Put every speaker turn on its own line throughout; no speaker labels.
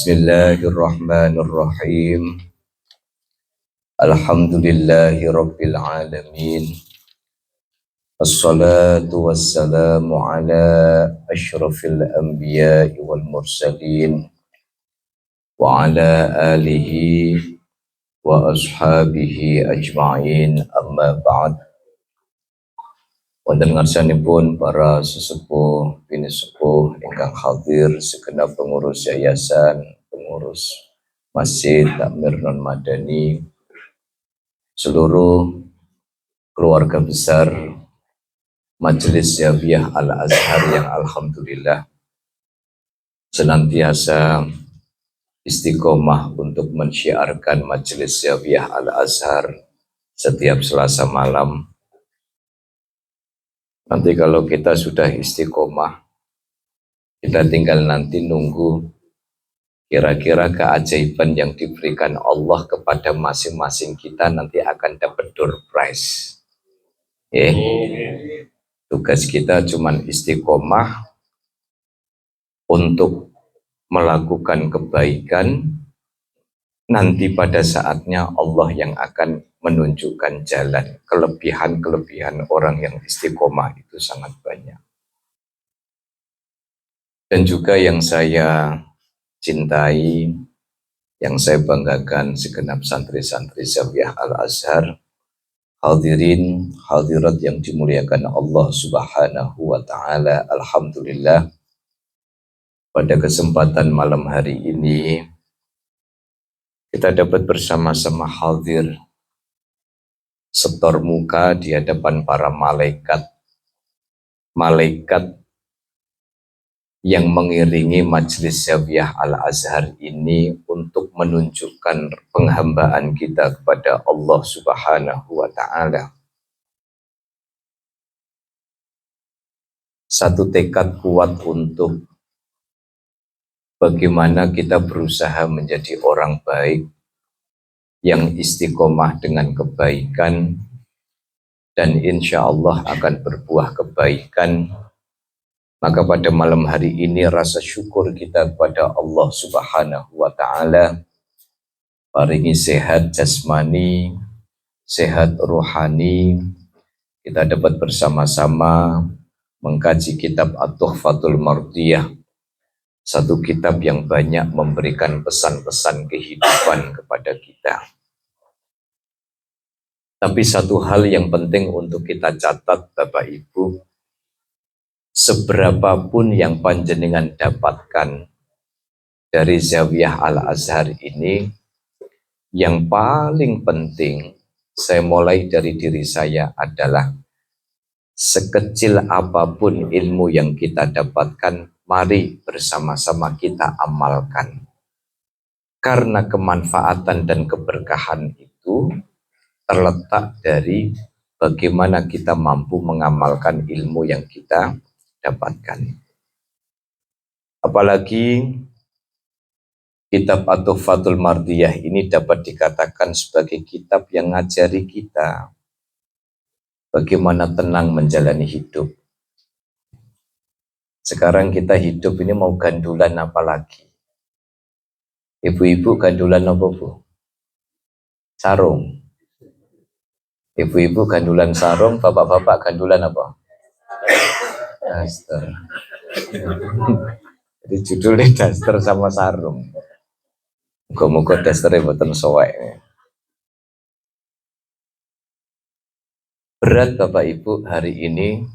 Bismillahirrahmanirrahim. Alhamdulillahi rabbil alamin. Assalatu wassalamu ala asyrafil anbiya'i wal mursalin wa ala alihi wa ashabihi ajma'in, amma ba'd. Wonten ngarsanipun para sesepuh bini sepuh ingkang hadir, segenap pengurus yayasan, pengurus Masjid Takmir Non Madani, seluruh keluarga besar Majelis Zawiyah Al-Azhar yang alhamdulillah senantiasa istiqomah untuk mensyiarkan Majelis Zawiyah Al-Azhar setiap Selasa malam. Nanti kalau kita sudah istiqomah, kita tinggal nanti nunggu kira-kira keajaiban yang diberikan Allah kepada masing-masing kita nanti akan dapat door prize. Tugas kita cuman istiqomah untuk melakukan kebaikan. Nanti pada saatnya Allah yang akan menunjukkan jalan. Kelebihan-kelebihan orang yang istiqomah itu sangat banyak. Dan juga yang saya cintai, yang saya banggakan segenap santri-santri Zawiyah Al-Azhar, hadirin hadirat yang dimuliakan Allah Subhanahu wa taala. Alhamdulillah, pada kesempatan malam hari ini kita dapat bersama-sama hadir setor muka di hadapan para malaikat yang mengiringi Majelis Zawiyah Al-Azhar ini untuk menunjukkan penghambaan kita kepada Allah Subhanahu wa taala. Satu tekad kuat untuk bagaimana kita berusaha menjadi orang baik yang istiqomah dengan kebaikan, dan insya Allah akan berbuah kebaikan. Maka pada malam hari ini rasa syukur kita kepada Allah Subhanahu wa taala paringi sehat jasmani, sehat rohani, kita dapat bersama-sama mengkaji kitab At-Tuhfatul Mardiyah, satu kitab yang banyak memberikan pesan-pesan kehidupan kepada kita. Tapi satu hal yang penting untuk kita catat Bapak Ibu, seberapapun yang panjenengan dapatkan dari Zawiyah Al-Azhar ini, yang paling penting saya mulai dari diri saya adalah sekecil apapun ilmu yang kita dapatkan, mari bersama-sama kita amalkan. Karena kemanfaatan dan keberkahan itu terletak dari bagaimana kita mampu mengamalkan ilmu yang kita dapatkan. Apalagi kitab At-Tuhfatul Mardiyah ini dapat dikatakan sebagai kitab yang ngajari kita bagaimana tenang menjalani hidup. Sekarang kita hidup ini mau gandulan apa lagi? Ibu-ibu gandulan apa, Bu? Sarung. Ibu-ibu gandulan sarung, bapak-bapak gandulan apa? Daster. Jadi judulnya daster sama sarung. Moga-moga dasternya boten sowek. Berat Bapak Ibu hari ini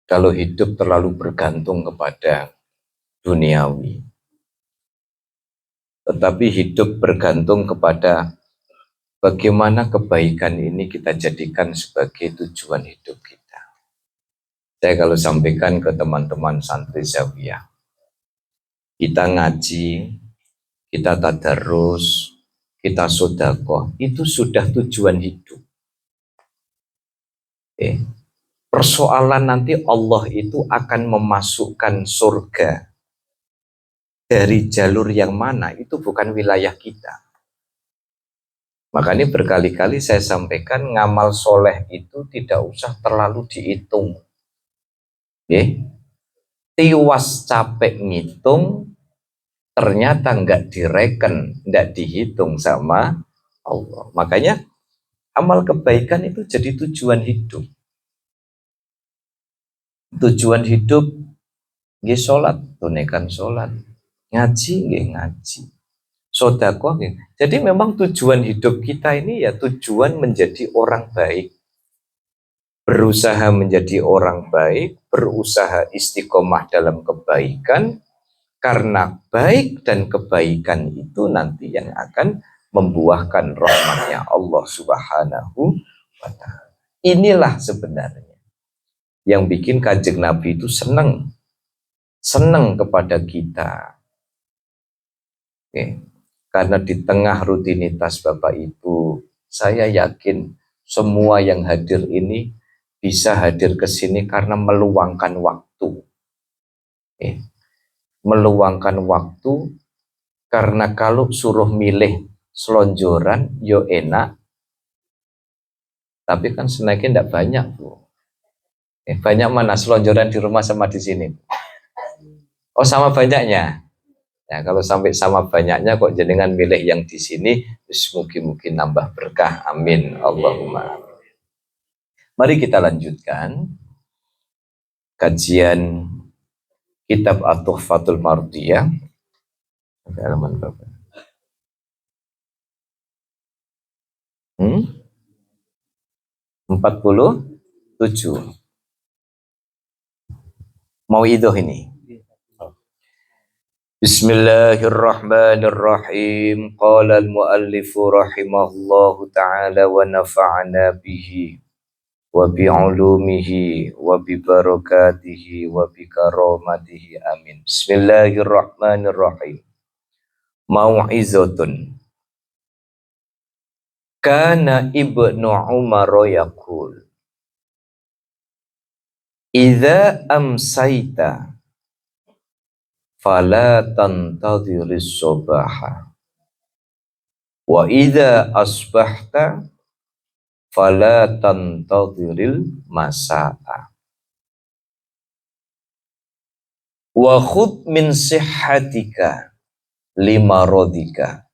kalau hidup terlalu bergantung kepada duniawi. Tetapi hidup bergantung kepada bagaimana kebaikan ini kita jadikan sebagai tujuan hidup kita. Saya kalau sampaikan ke teman-teman santri Zawiyah, kita ngaji, kita tadarus, kita sedekah, itu sudah tujuan hidup. Persoalan nanti Allah itu akan memasukkan surga dari jalur yang mana, itu bukan wilayah kita. Makanya berkali-kali saya sampaikan, ngamal soleh itu tidak usah terlalu dihitung. Tiwas capek ngitung, ternyata nggak direken, nggak dihitung sama Allah. Makanya amal kebaikan itu jadi tujuan hidup. Tujuan hidup nggih sholat, tunaikan sholat, ngaji nggih ngaji, sedekah nggih. Jadi memang tujuan hidup kita ini ya tujuan menjadi orang baik, berusaha menjadi orang baik, berusaha istiqomah dalam kebaikan, karena baik dan kebaikan itu nanti yang akan membuahkan rahmatnya Allah Subhanahu wa Ta'ala. Inilah sebenarnya yang bikin Kanjeng Nabi itu senang kepada kita. Oke. Karena di tengah rutinitas Bapak Ibu, saya yakin semua yang hadir ini bisa hadir ke sini karena meluangkan waktu. Oke. Meluangkan waktu, karena kalau suruh milih selonjoran yo enak, tapi kan snacknya tidak banyak Bu. Banyak mana selonjoran di rumah sama di sini? Oh sama banyaknya. Ya, kalau sampai sama banyaknya kok jenengan milih yang di sini, mungkin nambah berkah. Amin. Allahumma. Mari kita lanjutkan kajian kitab At-Tuhfatul Mardiyah. Halaman berapa? 47. Mau idoh ini. Bismillahirrahmanirrahim. Qala al-muallifu rahimahullahu ta'ala wa nafa'ana bihi wa bi'ulumihi wa bi barakatihi wa bi karamatihi. Amin. Bismillahirrahmanirrahim. Mau'izatun. Kana Ibnu Umar yaqul, idza amsayta fala tantadhiris subaha wa idza asbahta fala tantadhiril masaa wa khudh min sihhatika limaradika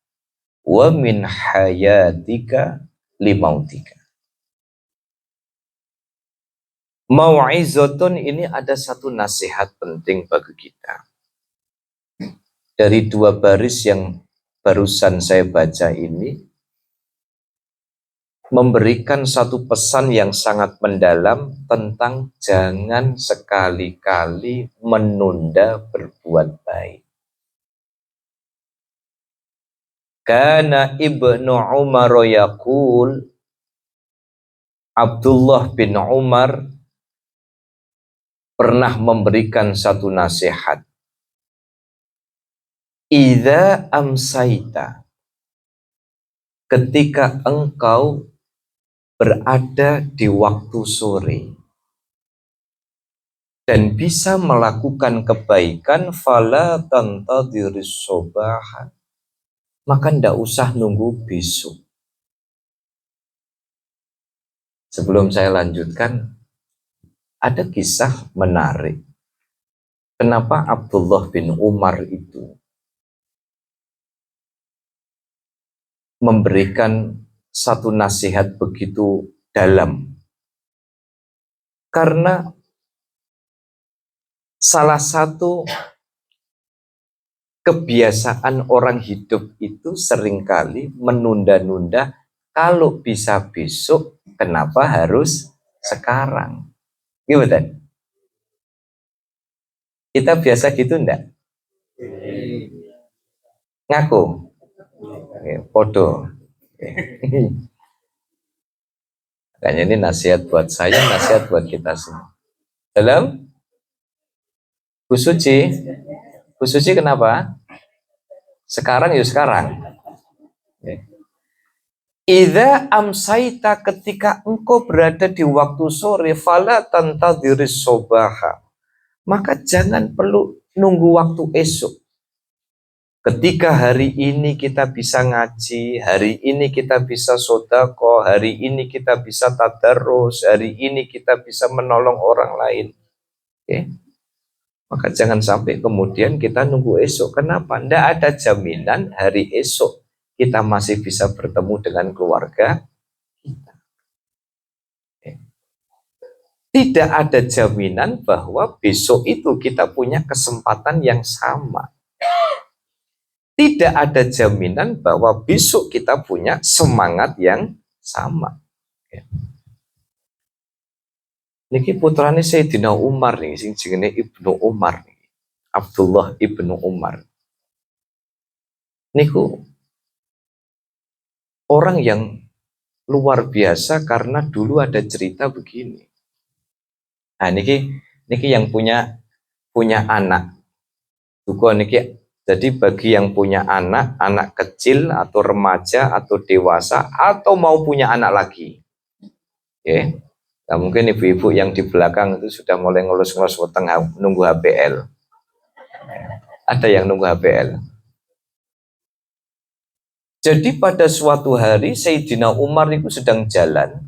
wa min hayatika limautika. Mau'izatun ini ada satu nasihat penting bagi kita. Dari dua baris yang barusan saya baca ini, memberikan satu pesan yang sangat mendalam tentang jangan sekali-kali menunda berbuat baik. Kana Ibnu Umar yaqul, Abdullah bin Umar pernah memberikan satu nasihat. Idza amsaita, ketika engkau berada di waktu sore dan bisa melakukan kebaikan, fala tantadhiris subaha, maka ndak usah nunggu besok. Sebelum saya lanjutkan, ada kisah menarik. Kenapa Abdullah bin Umar itu memberikan satu nasihat begitu dalam? Karena salah satu kebiasaan orang hidup itu seringkali menunda-nunda. Kalau bisa besok, kenapa harus sekarang? Gimana? Kita biasa gitu enggak? Ngaku? Podo. Makanya ini nasihat buat saya, nasihat buat kita semua. Dalam Bu Suci kenapa? Sekarang ya sekarang. Idza amsaita, ketika engkau berada di waktu sore, fala tantadhiris sobaha, maka jangan perlu nunggu waktu esok. Ketika hari ini kita bisa ngaji, hari ini kita bisa sodako, hari ini kita bisa tadarus, hari ini kita bisa menolong orang lain. Okay? Maka jangan sampai kemudian kita nunggu esok. Kenapa? Tidak ada jaminan hari esok kita masih bisa bertemu dengan keluarga kita. Tidak ada jaminan bahwa besok itu kita punya kesempatan yang sama. Tidak ada jaminan bahwa besok kita punya semangat yang sama. Niki putrane Sayyidina Umar nih, sing jenenge Ibnu Umar nih. Abdullah Ibnu Umar. Niku orang yang luar biasa karena dulu ada cerita begini. Nah, niki yang punya anak. Juga niki, jadi bagi yang punya anak kecil atau remaja atau dewasa atau mau punya anak lagi. Oke. Nah, mungkin ibu-ibu yang di belakang itu sudah mulai ngelus-ngelus weteng nunggu HBL. Ada yang nunggu HBL. Jadi pada suatu hari Sayyidina Umar itu sedang jalan.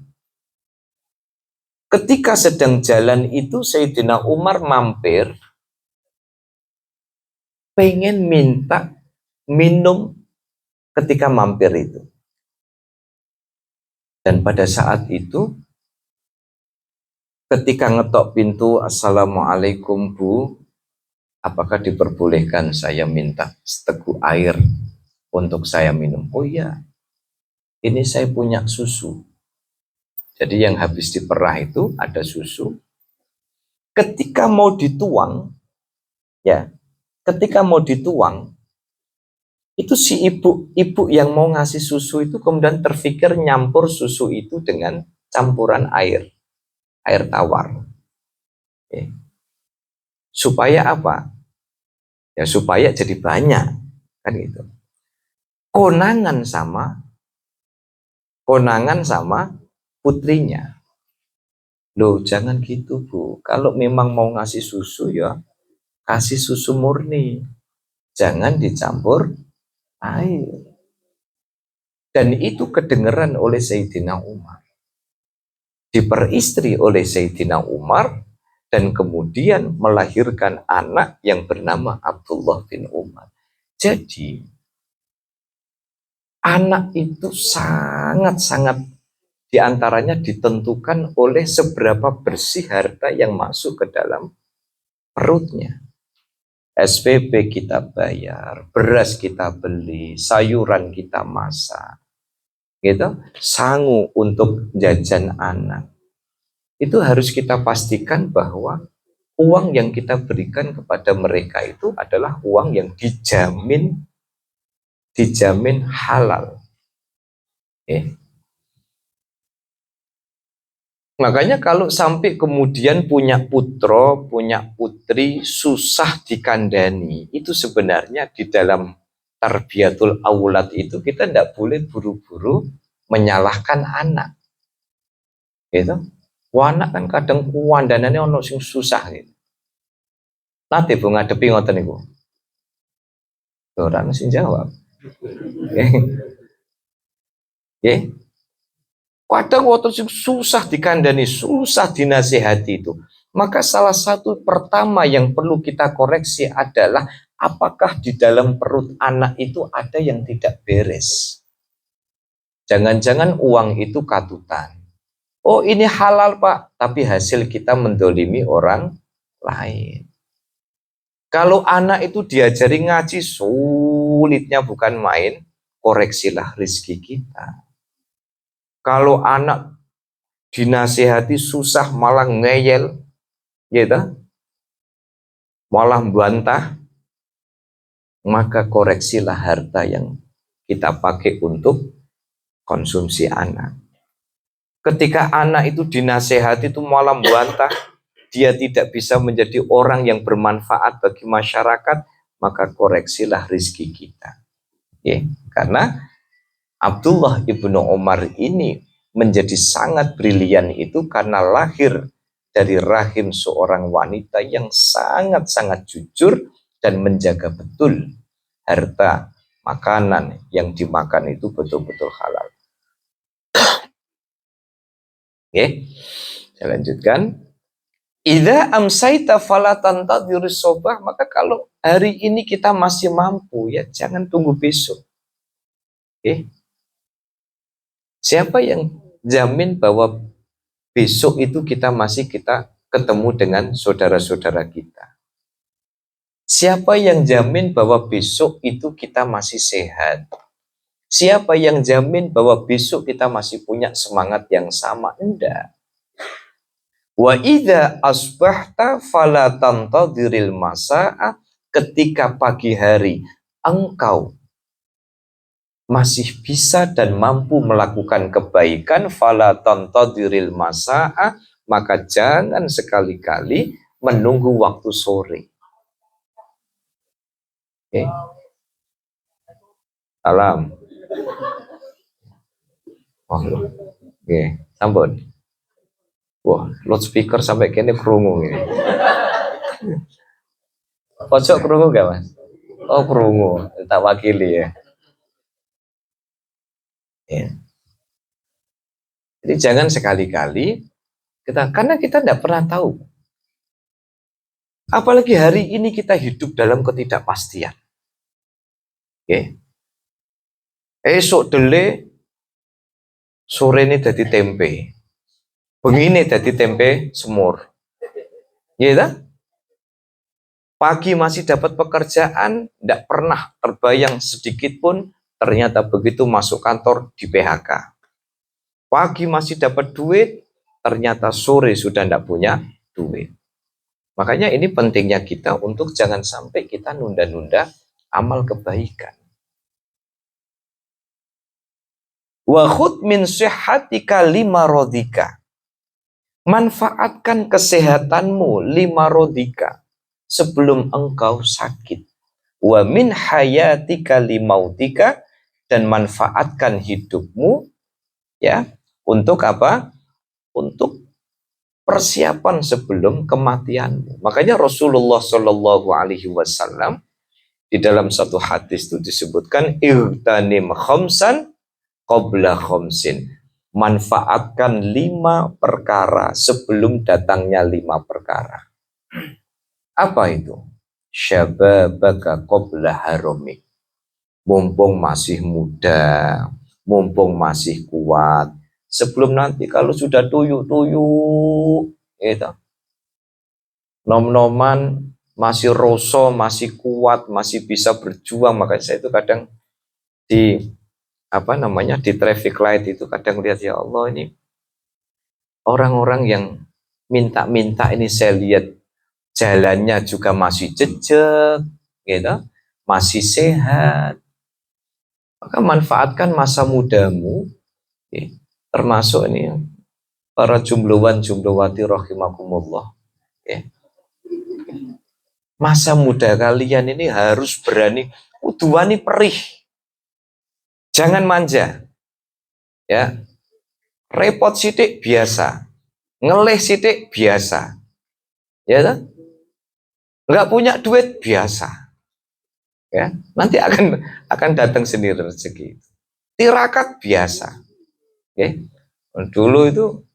Ketika sedang jalan itu Sayyidina Umar mampir pengen minta minum ketika mampir itu. Dan pada saat itu ketika ngetok pintu, Assalamualaikum Bu, apakah diperbolehkan saya minta seteguk air untuk saya minum? Oh iya, ini saya punya susu. Jadi yang habis diperah itu ada susu. Ketika mau dituang, ya, ketika mau dituang, itu si ibu yang mau ngasih susu itu kemudian terpikir nyampur susu itu dengan campuran air tawar. Oke. Supaya apa? Ya supaya jadi banyak, kan gitu. Konangan sama putrinya. Loh, jangan gitu Bu. Kalau memang mau ngasih susu ya kasih susu murni. Jangan dicampur air. Dan itu kedengeran oleh Sayyidina Umar. Diperistri oleh Sayyidina Umar dan kemudian melahirkan anak yang bernama Abdullah bin Umar. Jadi anak itu sangat-sangat diantaranya ditentukan oleh seberapa bersih harta yang masuk ke dalam perutnya. SPP kita bayar, beras kita beli, sayuran kita masak, gitu, sangu untuk jajan anak. Itu harus kita pastikan bahwa uang yang kita berikan kepada mereka itu adalah uang yang dijamin halal. Makanya kalau sampai kemudian punya putra, punya putri susah dikandani, itu sebenarnya di dalam tarbiyatul aulad itu kita tidak boleh buru-buru menyalahkan anak. Gitu. Anak kan kadang kuandanane ono sing susah gitu. Nanti Bu ngadepi ngoten niku. Ora sing jawab. Nggih. Kadang waktu susah dikandani, susah dinasehati itu. Maka salah satu pertama yang perlu kita koreksi adalah apakah di dalam perut anak itu ada yang tidak beres. Jangan-jangan uang itu katutan. Oh ini halal Pak, tapi hasil kita mendolimi orang lain. Kalau anak itu diajari ngaji sulitnya bukan main, koreksilah rizki kita. Kalau anak dinasihati susah malah ngeyel, gitu, malah bantah, maka koreksilah harta yang kita pakai untuk konsumsi anak. Ketika anak itu dinasihati itu malah bantah, dia tidak bisa menjadi orang yang bermanfaat bagi masyarakat, maka koreksilah rizki kita. Ya, karena Abdullah ibnu Umar ini menjadi sangat brilian itu karena lahir dari rahim seorang wanita yang sangat-sangat jujur dan menjaga betul harta makanan yang dimakan itu betul-betul halal. Oke, saya lanjutkan. Idza amsaita fala tantadhir sobah, maka kalau hari ini kita masih mampu, ya jangan tunggu besok. Siapa yang jamin bahwa besok itu kita ketemu dengan saudara-saudara kita? Siapa yang jamin bahwa besok itu kita masih sehat? Siapa yang jamin bahwa besok kita masih punya semangat yang sama? Enggak. Wa idza asbahta fala tantadhiril masa'a, ketika pagi hari engkau masih bisa dan mampu melakukan kebaikan, fala tantadhiril masa'a, maka jangan sekali-kali menunggu waktu sore. Okay. Salam. Oh, oke, okay. Sampun. Wah, loudspeaker sampai kene krungu ini. Pojok krungu gak, Mas? Oh, krungu. Tak wakili ya. Ya. Jadi jangan sekali-kali karena kita tidak pernah tahu. Apalagi hari ini kita hidup dalam ketidakpastian. Oke. Esok dele sore ini jadi tempe. Begini jadi tempe semur. Ya, pagi masih dapat pekerjaan, tidak pernah terbayang sedikit pun, ternyata begitu masuk kantor di PHK. Pagi masih dapat duit, ternyata sore sudah tidak punya duit. Makanya ini pentingnya kita untuk jangan sampai kita nunda-nunda amal kebaikan. Wa khud min sihhatika limarodika. Manfaatkan kesehatanmu limarodika, sebelum engkau sakit. Wa min hayatika limautika, dan manfaatkan hidupmu ya untuk apa? Untuk persiapan sebelum kematianmu. Makanya Rasulullah Shallallahu Alaihi Wasallam di dalam satu hadis itu disebutkan irtanim khamsan qabla khamsin. Manfaatkan 5 perkara sebelum datangnya 5 perkara. Apa itu? Syababaka qabla haromik. Mumpung masih muda, mumpung masih kuat. Sebelum nanti kalau sudah tuyuk-tuyuk, gitu. Nom-noman masih roso, masih kuat, masih bisa berjuang. Makanya saya itu kadang di traffic light itu kadang lihat, ya Allah, ini orang-orang yang minta-minta ini saya lihat jalannya juga masih jejak, gitu, masih sehat. Maka manfaatkan masa mudamu, ya, termasuk ini para jumlawan-jumlawati rahimakumullah. Ya. Masa muda kalian ini harus berani, uduani perih. Jangan manja. Ya. Repot sidik biasa. Ngeleh sidik biasa. Ya kan? Nggak punya duit biasa. Ya, nanti akan datang sendiri rezeki. Tirakat biasa. Ya. Dulu itu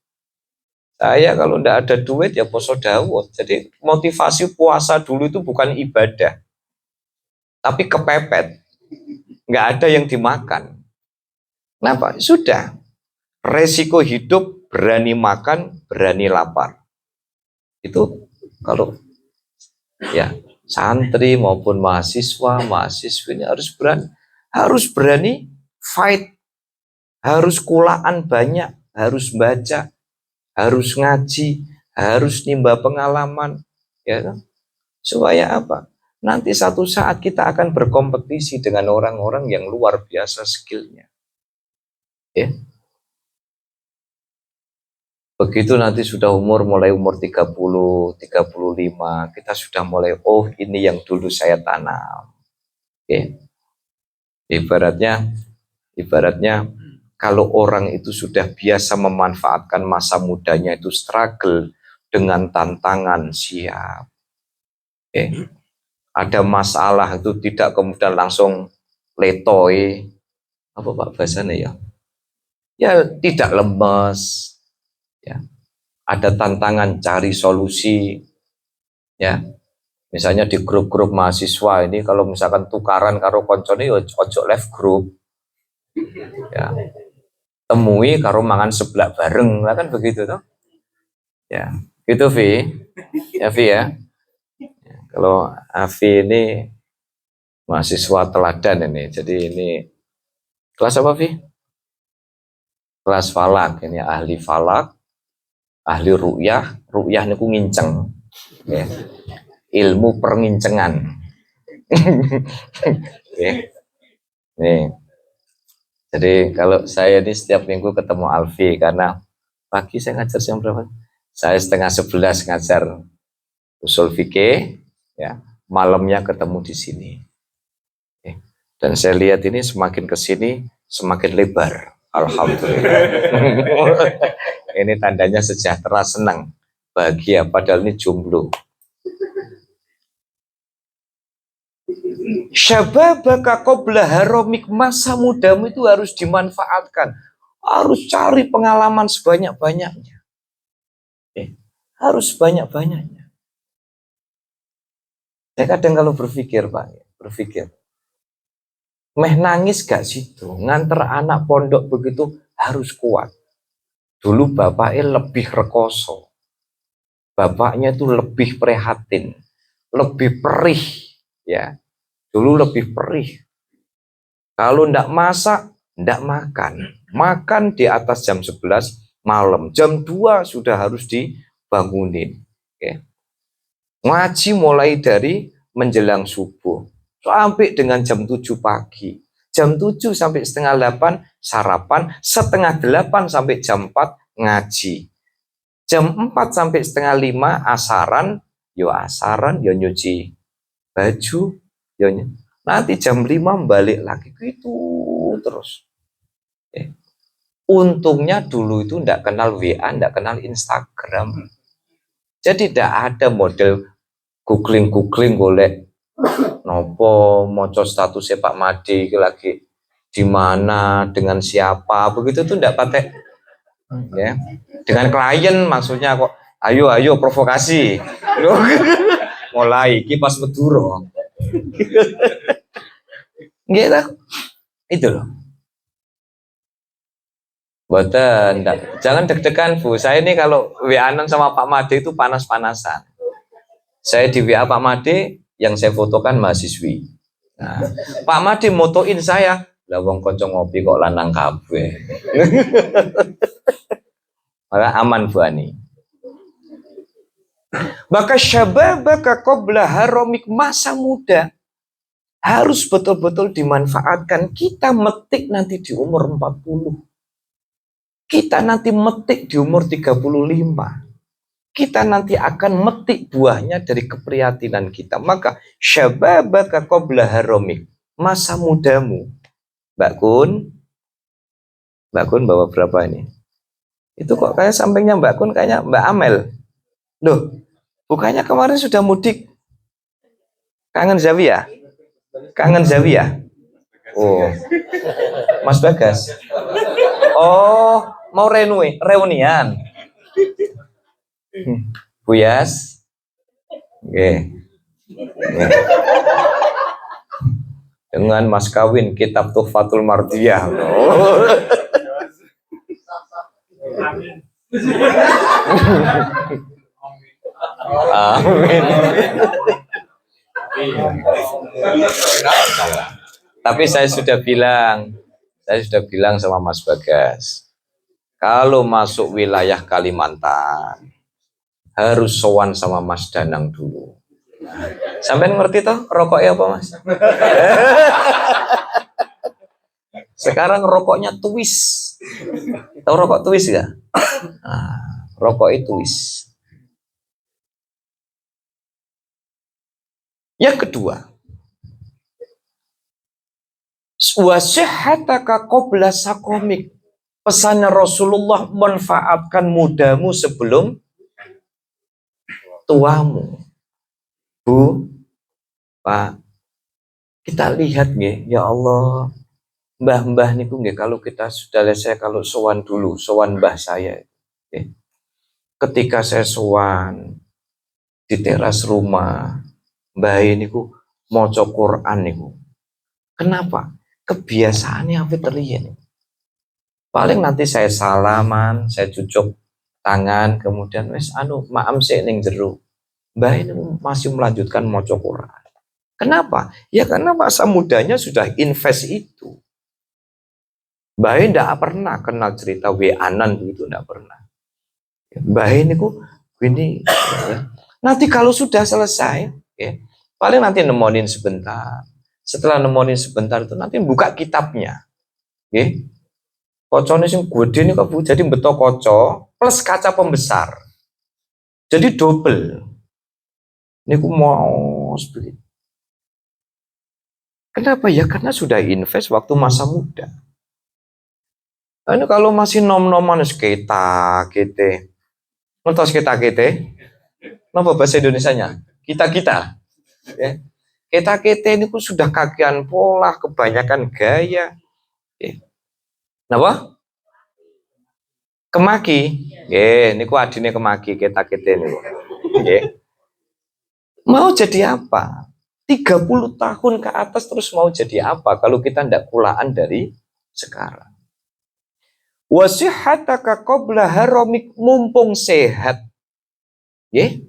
saya kalau ndak ada duit ya poso dawuh. Jadi motivasi puasa dulu itu bukan ibadah, tapi kepepet. Nggak ada yang dimakan. Kenapa? Sudah. Resiko hidup, berani makan, berani lapar. Itu kalau ya santri maupun mahasiswinya harus berani fight, harus kulaan banyak, harus baca, harus ngaji, harus nimba pengalaman, ya, supaya apa? Nanti satu saat kita akan berkompetisi dengan orang-orang yang luar biasa skillnya. Ya. Begitu nanti sudah mulai umur 30, 35, kita sudah mulai, oh ini yang dulu saya tanam. Oke. Ibaratnya kalau orang itu sudah biasa memanfaatkan masa mudanya itu struggle dengan tantangan, siap. Oke. Ada masalah itu tidak kemudian langsung letoy. Apa Pak bahasanya ya? Ya tidak lemes. Ya. ada tantangan cari solusi, ya. Misalnya di grup-grup mahasiswa ini, kalau misalkan tukaran karo koncone ojo left group, ya. Temui karo mangan seblak bareng, lah kan begitu toh. Ya, gitu Vi. Ya Vi ya. Kalau Avi ini mahasiswa teladan ini. Jadi ini kelas apa Vi? Kelas falak. Ini ahli falak, ahli ru'yah. Ru'yah niku nginceng. Ya. Ilmu perngincengan. Oke. Nih. Jadi kalau saya ini setiap minggu ketemu Alfi karena pagi saya ngajar jam berapa? Saya 10:30 ngajar usul fikih, ya. Malamnya ketemu di sini. Oke. Dan saya lihat ini semakin ke sini semakin lebar. Alhamdulillah. Ini tandanya sejahtera, senang, bahagia. Padahal ini jomblo. Syababaka qabla haromik, masa mudamu itu harus dimanfaatkan, harus cari pengalaman sebanyak-banyaknya, harus banyak-banyaknya. Saya kadang kalau berpikir Pak, berpikir meh nangis gak situ, nganter anak pondok begitu harus kuat. Dulu bapaknya lebih rekoso, bapaknya itu lebih prihatin, lebih perih, ya. Dulu lebih perih. Kalau ndak masak, ndak makan. Makan di atas jam 11 malam. Jam 2 sudah harus dibangunin. Oke. Ngaji mulai dari menjelang subuh. Sampai dengan jam 7 pagi. Jam 7 sampai setengah 8 sarapan. Setengah 8 sampai jam 4 ngaji. Jam 4 sampai setengah 5 asaran. Yo asaran, yo nyuci baju, yo nanti jam 5 balik lagi gitu terus. Untungnya dulu itu ndak kenal WA, ndak kenal Instagram. Jadi ndak ada model googling golek nopo moco statusnya Pak Made lagi di mana dengan siapa begitu tuh ndak pakai, ya. Dengan klien maksudnya kok ayo provokasi. Mulai kipas Maduro. Gitu. Itu loh. Boten, jangan deg-degan Bu. Saya ini kalau WA-an sama Pak Made itu panas-panasan. Saya di WA Pak Made, yang saya fotokan mahasiswi. Nah, Pak Made motoin saya, lah wong kanca ngopi kok lanang kabeh. Maka aman Bu Ani. Maka syababaka qabla haromik, masa muda harus betul-betul dimanfaatkan. Kita metik nanti di umur 40. Kita nanti metik di umur 35. Kita nanti akan metik buahnya dari keprihatinan kita. Maka syababaka qabla haromik, masa mudamu. Mbak Kun bawa berapa ini? Itu kok kayak sampingnya Mbak Kun kayaknya Mbak Amel. Loh, bukannya kemarin sudah mudik? Kangen Zawiyah? Kangen Zawiyah? Oh, Mas Bagas. Oh, mau reunian. Buyas. Oke. Dengan mas kawin kitab Tuhfatul Mardiyah. Oh. Amin. Tapi saya sudah bilang sama Mas Bagas, kalau masuk wilayah Kalimantan harus sowan sama Mas Danang dulu. Sampai ngerti toh rokoknya apa Mas? Sekarang rokoknya Twist. Tahu rokok Twist gak? Nah, rokok Twist. Yang kedua, wasihhataka qabla sakomik. Pesannya Rasulullah, manfaatkan mudamu sebelum tuamu. Bu, Pak, kita lihat nggih, ya Allah, mbah-mbah niku nggih kalau kita sudah selesai kalau sowan dulu, sowan mbah saya. ketika saya sowan di teras rumah, mbah niku maca Quran niku. Kenapa? Kebiasaannya apa terian. Paling nanti saya salaman, saya cucuk tangan, kemudian wes maam sik ning jero. Mbah ini masih melanjutkan maca Quran. Kenapa? Ya karena masa mudanya sudah invest itu. Mbah tidak pernah kenal cerita weanan begitu, tidak pernah. Mbah ini kok ini ya. Nanti kalau sudah selesai, ya, paling nanti nemonin sebentar. Setelah nemonin sebentar itu nanti buka kitabnya. Ya. Kocone sing gede ini kok jadi beto koco plus kaca pembesar. Jadi double. Ini aku mau seperti. Kenapa ya? Karena sudah invest waktu masa muda. Ini kalau masih nom-noman kita, ngertos kita, apa bahasa Indonesianya? Kita. Ya. Kita ini pun sudah kakian pola, kebanyakan gaya. Ya. Kenapa? Kemaki. Ya, ini ku adine kemaki kita ini. Ya. Mau jadi apa? 30 tahun ke atas terus mau jadi apa kalau kita tidak kulaan dari sekarang? Wasihataka qabla haramik, mumpung sehat. Ya.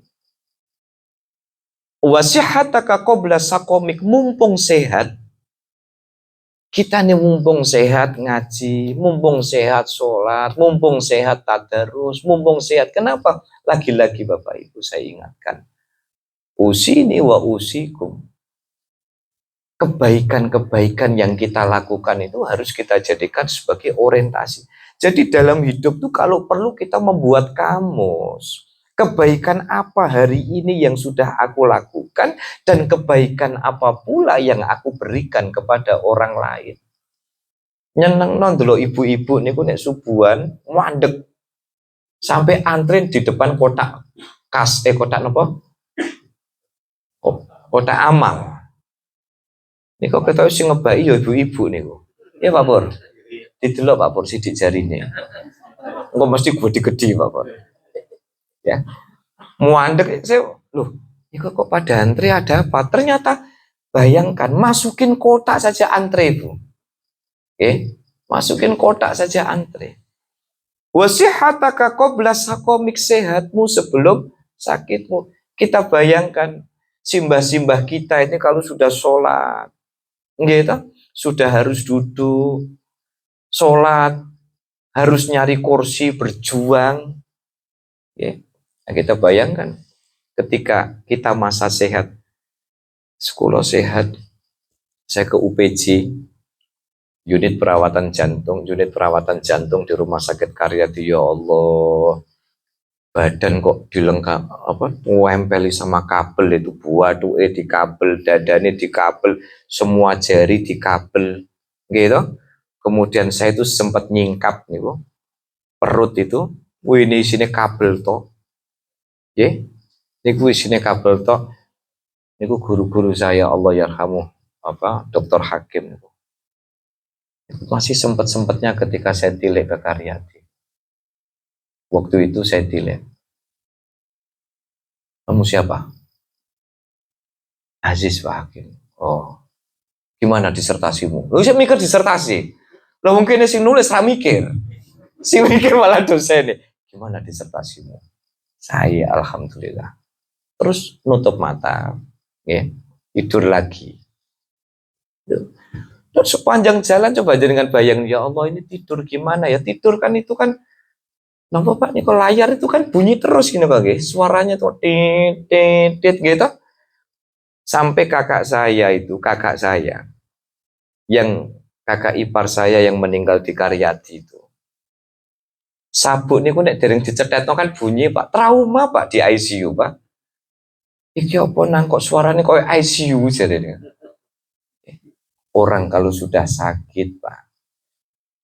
Wasihataka qabla sakomik, mumpung sehat. Kita nih mumpung sehat ngaji, mumpung sehat sholat, mumpung sehat tadarus, mumpung sehat. Kenapa? Lagi-lagi Bapak Ibu saya ingatkan. Usini wa usikum. Kebaikan-kebaikan yang kita lakukan itu harus kita jadikan sebagai orientasi. Jadi dalam hidup tuh kalau perlu kita membuat kamus. Kebaikan apa hari ini yang sudah aku lakukan dan kebaikan apa pula yang aku berikan kepada orang lain. Nyeneng non dulu ibu-ibu niku nek subuhan mandek sampai antri di depan kotak kotak apa? Kotak amal. Niku ketahui sing ngebai ya ibu-ibu niku. Ya Pak Pur. Didelok Pak Pur sidik jarine. Engko mesti gede-gede Pak Pur. Ya. Muandek saya loh, itu kok pada antri ada apa? Ternyata bayangkan masukin kotak saja antri Bu. Oke, masukin kotak saja antri. Wasihataka qabla sakomik, sehatmu sebelum sakitmu. Kita bayangkan simbah-simbah kita ini kalau sudah sholat, gitu, sudah harus duduk, sholat, harus nyari kursi, berjuang. Ya. Nah, kita bayangkan ketika kita masa sehat, sekolah sehat, saya ke UPJ, unit perawatan jantung di Rumah Sakit Karyadi. Ya Allah, badan kok dilengkap ngempeli sama kabel itu, buatuke di kabel, dadane di kabel, semua jari di kabel, gitu. Kemudian saya itu sempat nyingkap nih, perut itu, ini sini kabel toh. Ya, niku isine kabel tok. Niku guru-guru saya Allah yarhamu Dr. Hakim niku. Masih sempat-sempatnya ketika saya tilek ke Karyadi. Waktu itu saya tilek. Kamu siapa? Aziz Pak Hakim. Oh, gimana disertasimu? Lu saya mikir disertasi. Lo mungkin sing nulis ra mikir. Sing mikir malah dosen nih. Gimana disertasimu? Saya alhamdulillah. Terus nutup mata, ya, tidur lagi. Dan sepanjang jalan coba dengan bayang, ya Allah ini tidur gimana ya? Tidur kan itu kan, napa Pak? Nih kalau layar itu kan bunyi terus gini Pak, suaranya tuh tit gitu. Sampai kakak saya, yang kakak ipar saya yang meninggal di Karyadi itu. Sabuk niku nek dereng dicethetno kan bunyi Pak, trauma Pak di ICU Pak. Iki apa nang kok suaranya koyo ICU jadinya. Orang kalau sudah sakit Pak,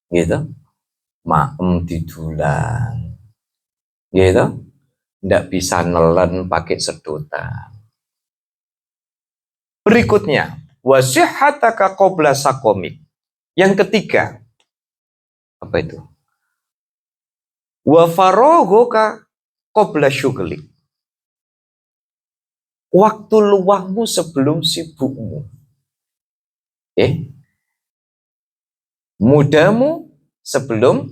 gitu, maem didulang, gitu, ndak bisa nelen pakai sedotan. Berikutnya, wasihataka qabla sakomik. Yang ketiga, apa itu? Wa faraghuka qabla syughlik. Waktu luangmu sebelum sibukmu. Mudamu sebelum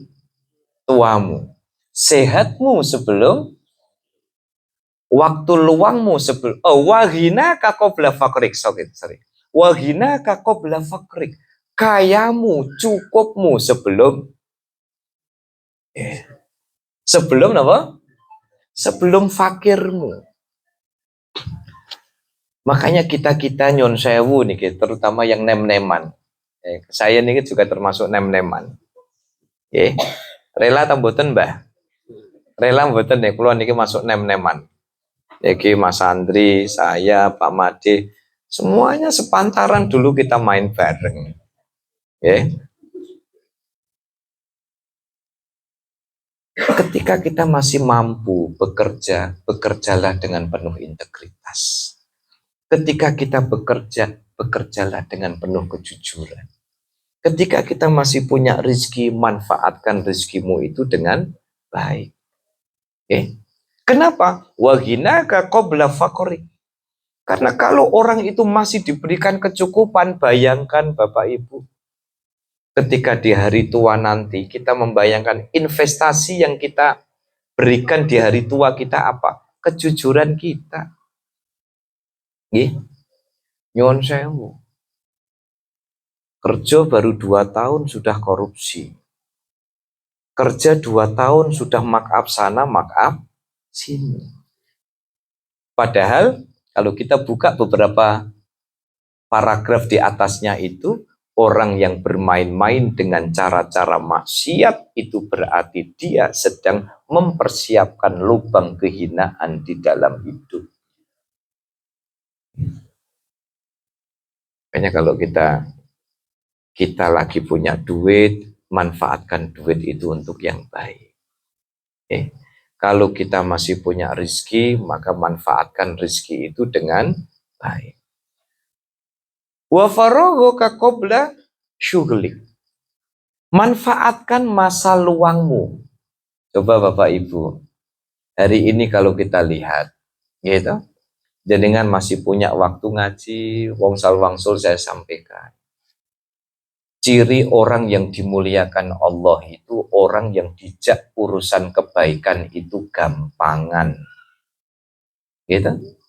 tuamu. Sehatmu sebelum, waktu luangmu sebelum, wahina qabla fakrik. Sorry. Wahina qabla fakrik. Kayamu, cukupmu sebelum, sebelum apa? Sebelum fakirmu. Makanya kita nyon sewu nih, terutama yang nem-neman. Saya nih juga termasuk nem-neman. Rela tamboten Mbah? Rela mboten nih, kula niki masuk nem-neman. Iki Mas Andri, saya, Pak Made, semuanya sepantaran dulu kita main bareng. Ketika kita masih mampu bekerja, bekerjalah dengan penuh integritas. Ketika kita bekerja, bekerjalah dengan penuh kejujuran. Ketika kita masih punya rezeki, manfaatkan rezekimu itu dengan baik. Kenapa? Waghinaka qabla faqrik. Karena kalau orang itu masih diberikan kecukupan, bayangkan Bapak Ibu, ketika di hari tua nanti kita membayangkan investasi yang kita berikan di hari tua kita apa? Kejujuran kita. Nyuwun sewu. Kerja baru 2 tahun sudah korupsi. Kerja 2 tahun sudah markup sana, markup sini. Padahal kalau kita buka beberapa paragraf di atasnya itu, orang yang bermain-main dengan cara-cara maksiat itu berarti dia sedang mempersiapkan lubang kehinaan di dalam hidup. Makanya kalau kita lagi punya duit, manfaatkan duit itu untuk yang baik. Kalau kita masih punya rezeki, maka manfaatkan rezeki itu dengan baik. Wa faraghuka qabla syughlik. Manfaatkan masa luangmu. Coba Bapak Ibu, hari ini kalau kita lihat, gitu, jenengan masih punya waktu ngaji, wangsul saya sampaikan. Ciri orang yang dimuliakan Allah itu orang yang dijak urusan kebaikan itu gampangan. Gitu.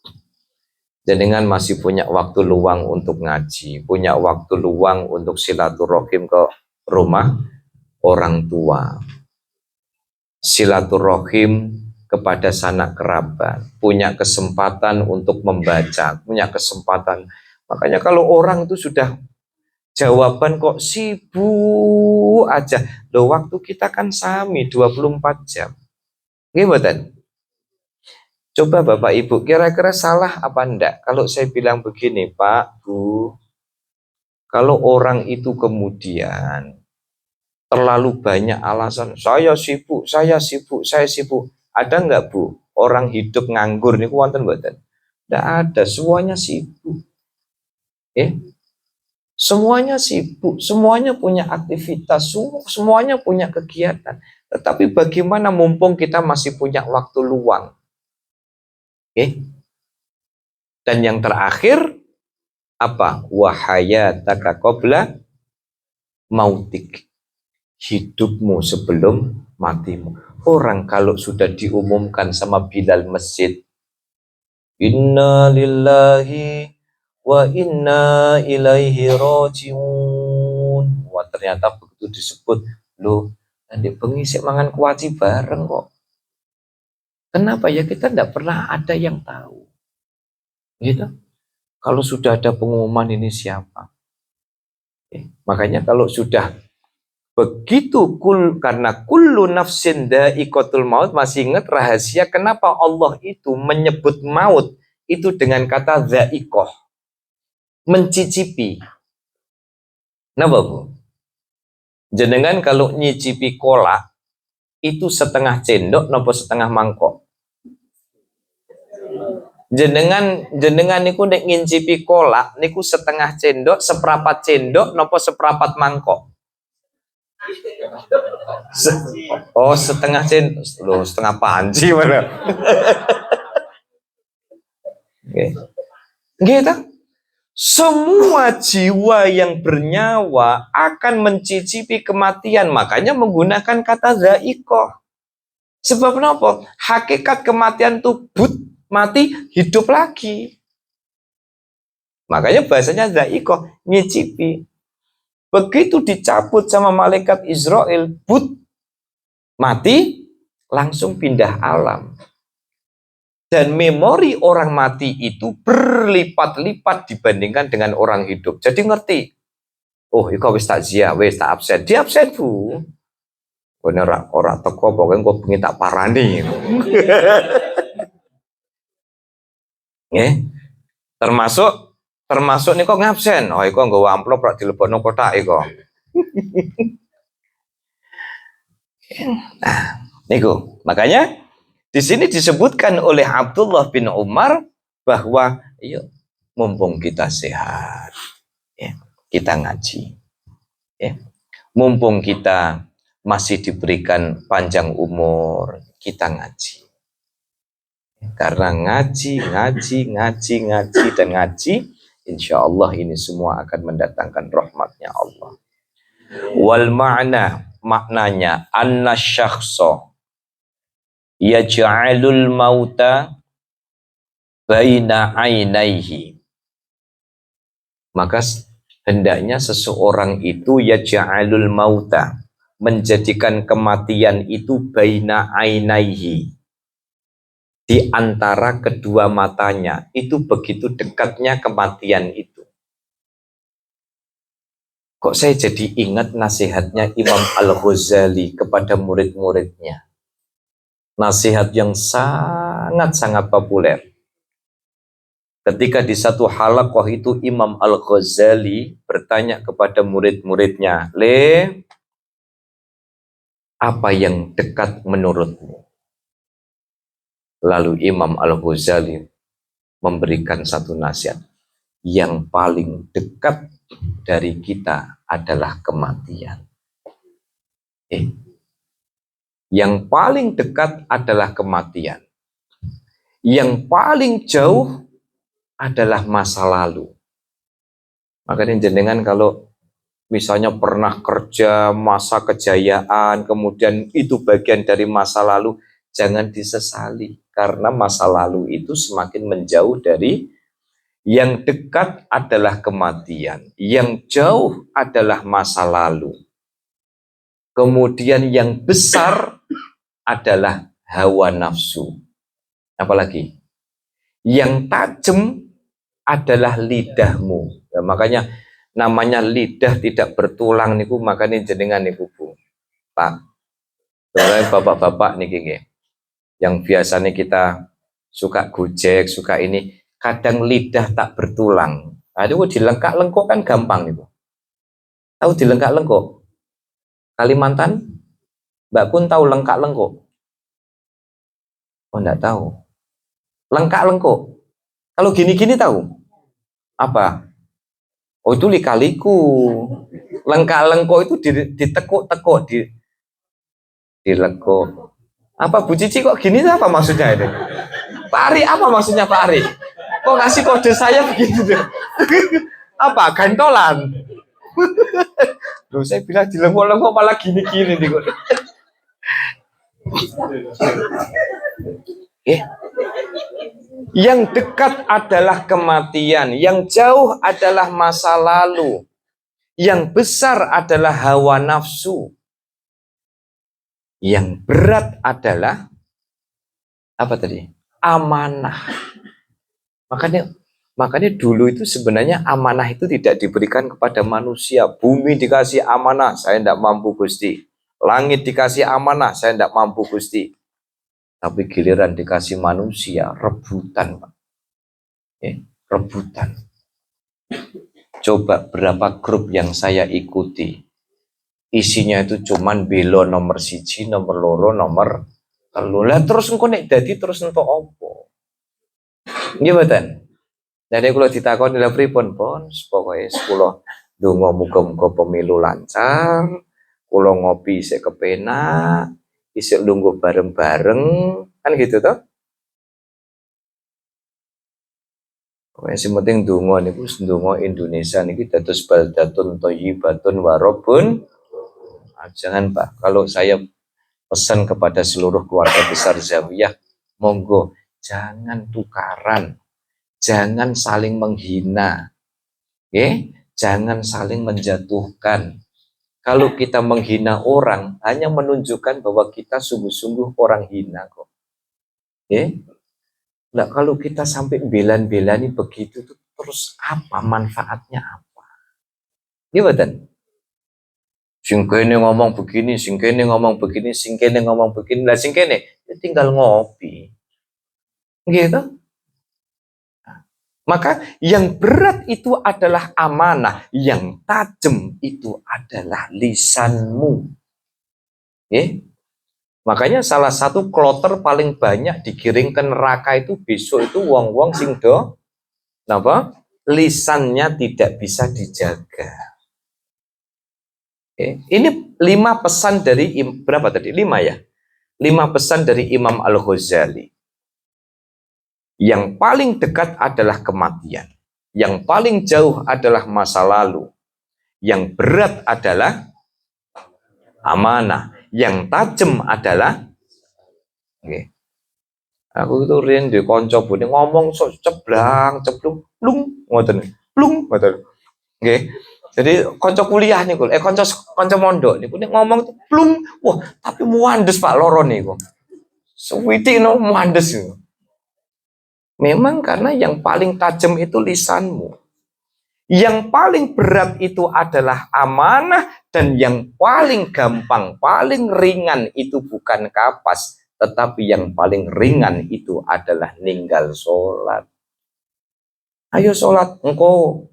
Jenengan masih punya waktu luang untuk ngaji, punya waktu luang untuk silaturahim ke rumah orang tua. Silaturahim kepada sanak kerabat, punya kesempatan untuk membaca, punya kesempatan. Makanya kalau orang itu sudah jawaban kok sibuk aja. Loh, waktu kita kan sami 24 jam. Gimana? Coba Bapak Ibu, kira-kira salah apa enggak kalau saya bilang begini, Pak, Bu, kalau orang itu kemudian terlalu banyak alasan, saya sibuk, saya sibuk, saya sibuk. Ada enggak, Bu, orang hidup nganggur nih, wonten mboten? Enggak ada, semuanya sibuk. Semuanya sibuk, semuanya punya aktivitas, semuanya punya kegiatan. Tetapi bagaimana mumpung kita masih punya waktu luang? Dan yang terakhir apa? Wahayataka qabla mautik. Hidupmu sebelum matimu. Orang kalau sudah diumumkan sama Bilal masjid, inna lillahi wa inna ilaihi rajiun. Wah, ternyata begitu disebut, loh, nanti pengisi mangan kuaci bareng kok. Kenapa ya? Kita tidak pernah ada yang tahu. Gitu. Kalau sudah ada pengumuman ini siapa? Makanya kalau sudah begitu karena kullu nafsin dha'iqatul maut, masih ingat rahasia kenapa Allah itu menyebut maut itu dengan kata dha'iqah, mencicipi. Napa Bu? Jenengan kalau nyicipi kolak itu setengah cendok napa setengah mangkok? Jenengan niku nek ngincipi kolak niku setengah cendok, seprapat cendok napa seprapat mangkok? Oh, setengah loh, setengah panci mana? Nggih. Nggih ta? Semua jiwa yang bernyawa akan mencicipi kematian, makanya menggunakan kata za'iqah. Sebab kenapa? Hakikat kematian itu mati, hidup lagi. Makanya bahasanya za'iqah, nyicipi. Begitu dicabut sama malaikat Israel, mati, langsung pindah alam. Dan memori orang mati itu berlipat-lipat dibandingkan dengan orang hidup. Jadi ngerti, oh itu wis takziah, wis tak absen. Di absen bu. Orang teko pokoknya gue pengen tak parani. termasuk nih kok ngabsen. Oh iku nggawa amplop rak dilebokno kotak iku. Nah, niku. Makanya di sini disebutkan oleh Abdullah bin Umar bahwa yuk mumpung kita sehat, ya, kita ngaji. Ya. Mumpung kita masih diberikan panjang umur, kita ngaji. Karena ngaji, dan ngaji, insya Allah ini semua akan mendatangkan rahmatnya Allah. Wal maknanya anna syakhsa yaj'alul mauta baina ainaihi. Maka hendaknya seseorang itu yaj'alul mauta, menjadikan kematian itu baina ainaihi, di antara kedua matanya. Itu begitu dekatnya kematian itu. Kok saya jadi ingat nasihatnya Imam Al-Ghazali kepada murid-muridnya. Nasihat yang sangat-sangat populer. Ketika di satu halaqah itu Imam Al-Ghazali bertanya kepada murid-muridnya, apa yang dekat menurutmu? Lalu Imam Al-Ghazali memberikan satu nasihat. Yang paling dekat dari kita adalah kematian. Yang paling dekat adalah kematian. Yang paling jauh adalah masa lalu. Makanya jenengan kalau misalnya pernah kerja masa kejayaan, kemudian itu bagian dari masa lalu, jangan disesali. Karena masa lalu itu semakin menjauh dari yang dekat adalah kematian. Yang jauh adalah masa lalu. Kemudian yang besar adalah hawa nafsu. Apalagi? Yang tajam adalah lidahmu. Ya, makanya namanya lidah tidak bertulang niku, makanya jenengan niku Bu. Pak. Bapak-bapak niki yang biasanya kita suka gojek, suka ini, kadang lidah tak bertulang. Nah, itu dilengkak-lengkok kan gampang itu. Tahu dilengkak-lengkok? Kalimantan? Mbak Kun tahu lengkak-lengkok? Oh, enggak tahu. Lengkak-lengkok. Kalau gini-gini tahu? Apa? Oh, itu lika-liku. Lengkak-lengkok itu ditekuk-tekuk, dilekuk. Apa Bu Cici kok gini, apa maksudnya itu? Pak Ari, apa maksudnya Pak Ari? Kok ngasih kode saya begitu deh? Apa? Gantolan? Loh, saya bilang dilengkuk-lengkuk malah gini-gini nih kok. Yang dekat adalah kematian, yang jauh adalah masa lalu, yang besar adalah hawa nafsu, yang berat adalah apa tadi? Amanah. Makanya dulu itu sebenarnya amanah itu tidak diberikan kepada manusia. Bumi dikasih amanah, saya tidak mampu Gusti. Langit dikasih amanah, saya tidak mampu Gusti. Tapi giliran dikasih manusia, rebutan, Pak. Rebutan. Coba berapa grup yang saya ikuti, isinya itu cuman belo nomor siji, nomor loro, nomor telu. Lah terus engko nek dadi terus entuk opo? Nggih mboten. Jadi kalau ditakoni lha pripun, Pon? Pokoke 10 donga muga-muga pemilu lancar, Kula ngopi isih kepenak, isih lungguh bareng-bareng, kan gitu toh. Wis penting donga niku donga Indonesia niki dados baldatun thayyibatun warabun. Jangan Pak, kalau saya pesan kepada seluruh keluarga besar Zawiyah, monggo jangan tukaran, jangan saling menghina, jangan saling menjatuhkan. Kalau kita menghina orang, hanya menunjukkan bahwa kita sungguh-sungguh orang hina kok. Nah, kalau kita sampai belan-belani begitu tuh, terus apa manfaatnya apa? Betul. Sing kene ngomong begini, sing kene ngomong begini, sing kene ngomong begini, lah sing kene tinggal ngopi. Gitu. Maka yang berat itu adalah amanah, yang tajam itu adalah lisanmu. Makanya salah satu kloter paling banyak digiring ke neraka itu besok itu wong-wong sing do napa? Lisannya tidak bisa dijaga. Ini 5 pesan dari berapa tadi? 5 ya? 5 pesan dari Imam Al-Ghazali. Yang paling dekat adalah kematian. Yang paling jauh adalah masa lalu. Yang berat adalah amanah. Yang tajam adalah aku itu riyen di kanca bune ngomong sok ceblung, ngoten. Plung ngoten. Nggih. Jadi kanca kuliah niku, kanca mondok niku nek ngomong itu plung, wah, tapi muandes Pak loro niku. Suwiti no muandes niku. Memang karena yang paling tajam itu lisanmu. Yang paling berat itu adalah amanah, dan yang paling gampang, paling ringan itu bukan kapas, tetapi yang paling ringan itu adalah ninggal sholat. Ayo sholat engko.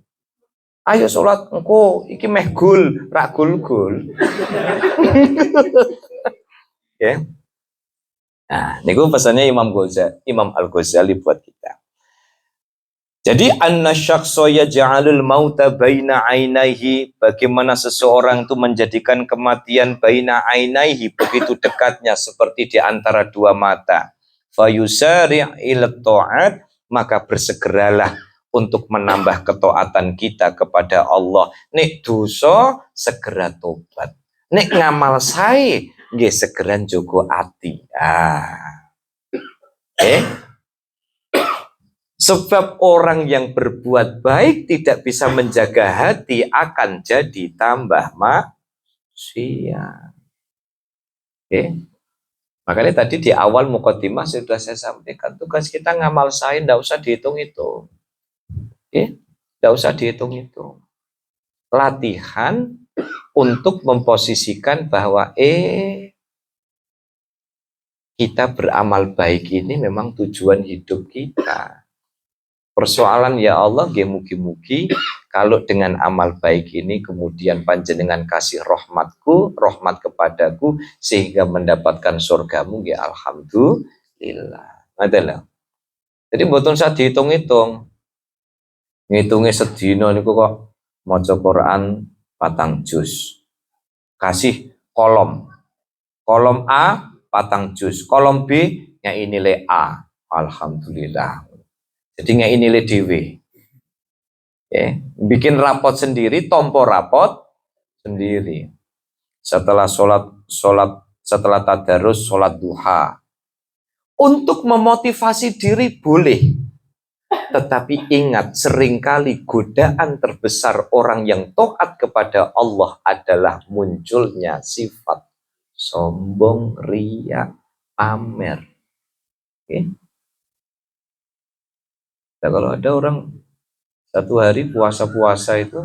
Ayo sholat engko, iki meh gul, rak gul. Ya. Nah, niku pesannya Imam Al-Ghazali buat kita. Jadi anna syakhsa yaj'alul mauta baina ainaihi, bagaimana seseorang itu menjadikan kematian baina ainaihi, begitu dekatnya seperti di antara dua mata. Fayusari' ila ta'at, maka bersegeralah untuk menambah ketaatan kita kepada Allah. Nek dosa segera tobat. Nek ngamal sae nggih segera njogo ati. Sebab orang yang berbuat baik tidak bisa menjaga hati akan jadi tambah maksiat. Makanya tadi di awal mukadimah sudah saya sampaikan, tugas kita ngamal sae ndak usah dihitung-hitung. Ndak usah dihitung-hitung. Latihan untuk memposisikan bahwa kita beramal baik ini memang tujuan hidup kita. Persoalan ya Allah, mugi-mugi kalau dengan amal baik ini kemudian panjenengan kasih rahmat kepadaku sehingga mendapatkan surgamu, ya alhamdulillah. Adalah. Jadi mboten usah dihitung-hitung. Ngitungnya sedina niku kok maca Quran 4 juz. Kasih kolom. Kolom A 4 juz, kolom B nyai nilai A. Alhamdulillah. Jadi nggak ini dewe, bikin rapot sendiri, tompo rapot sendiri. Setelah setelah tadarus, sholat duha. Untuk memotivasi diri boleh, tetapi ingat, seringkali godaan terbesar orang yang taat kepada Allah adalah munculnya sifat sombong, riya, pamer. Nah, kalau ada orang satu hari puasa-puasa itu,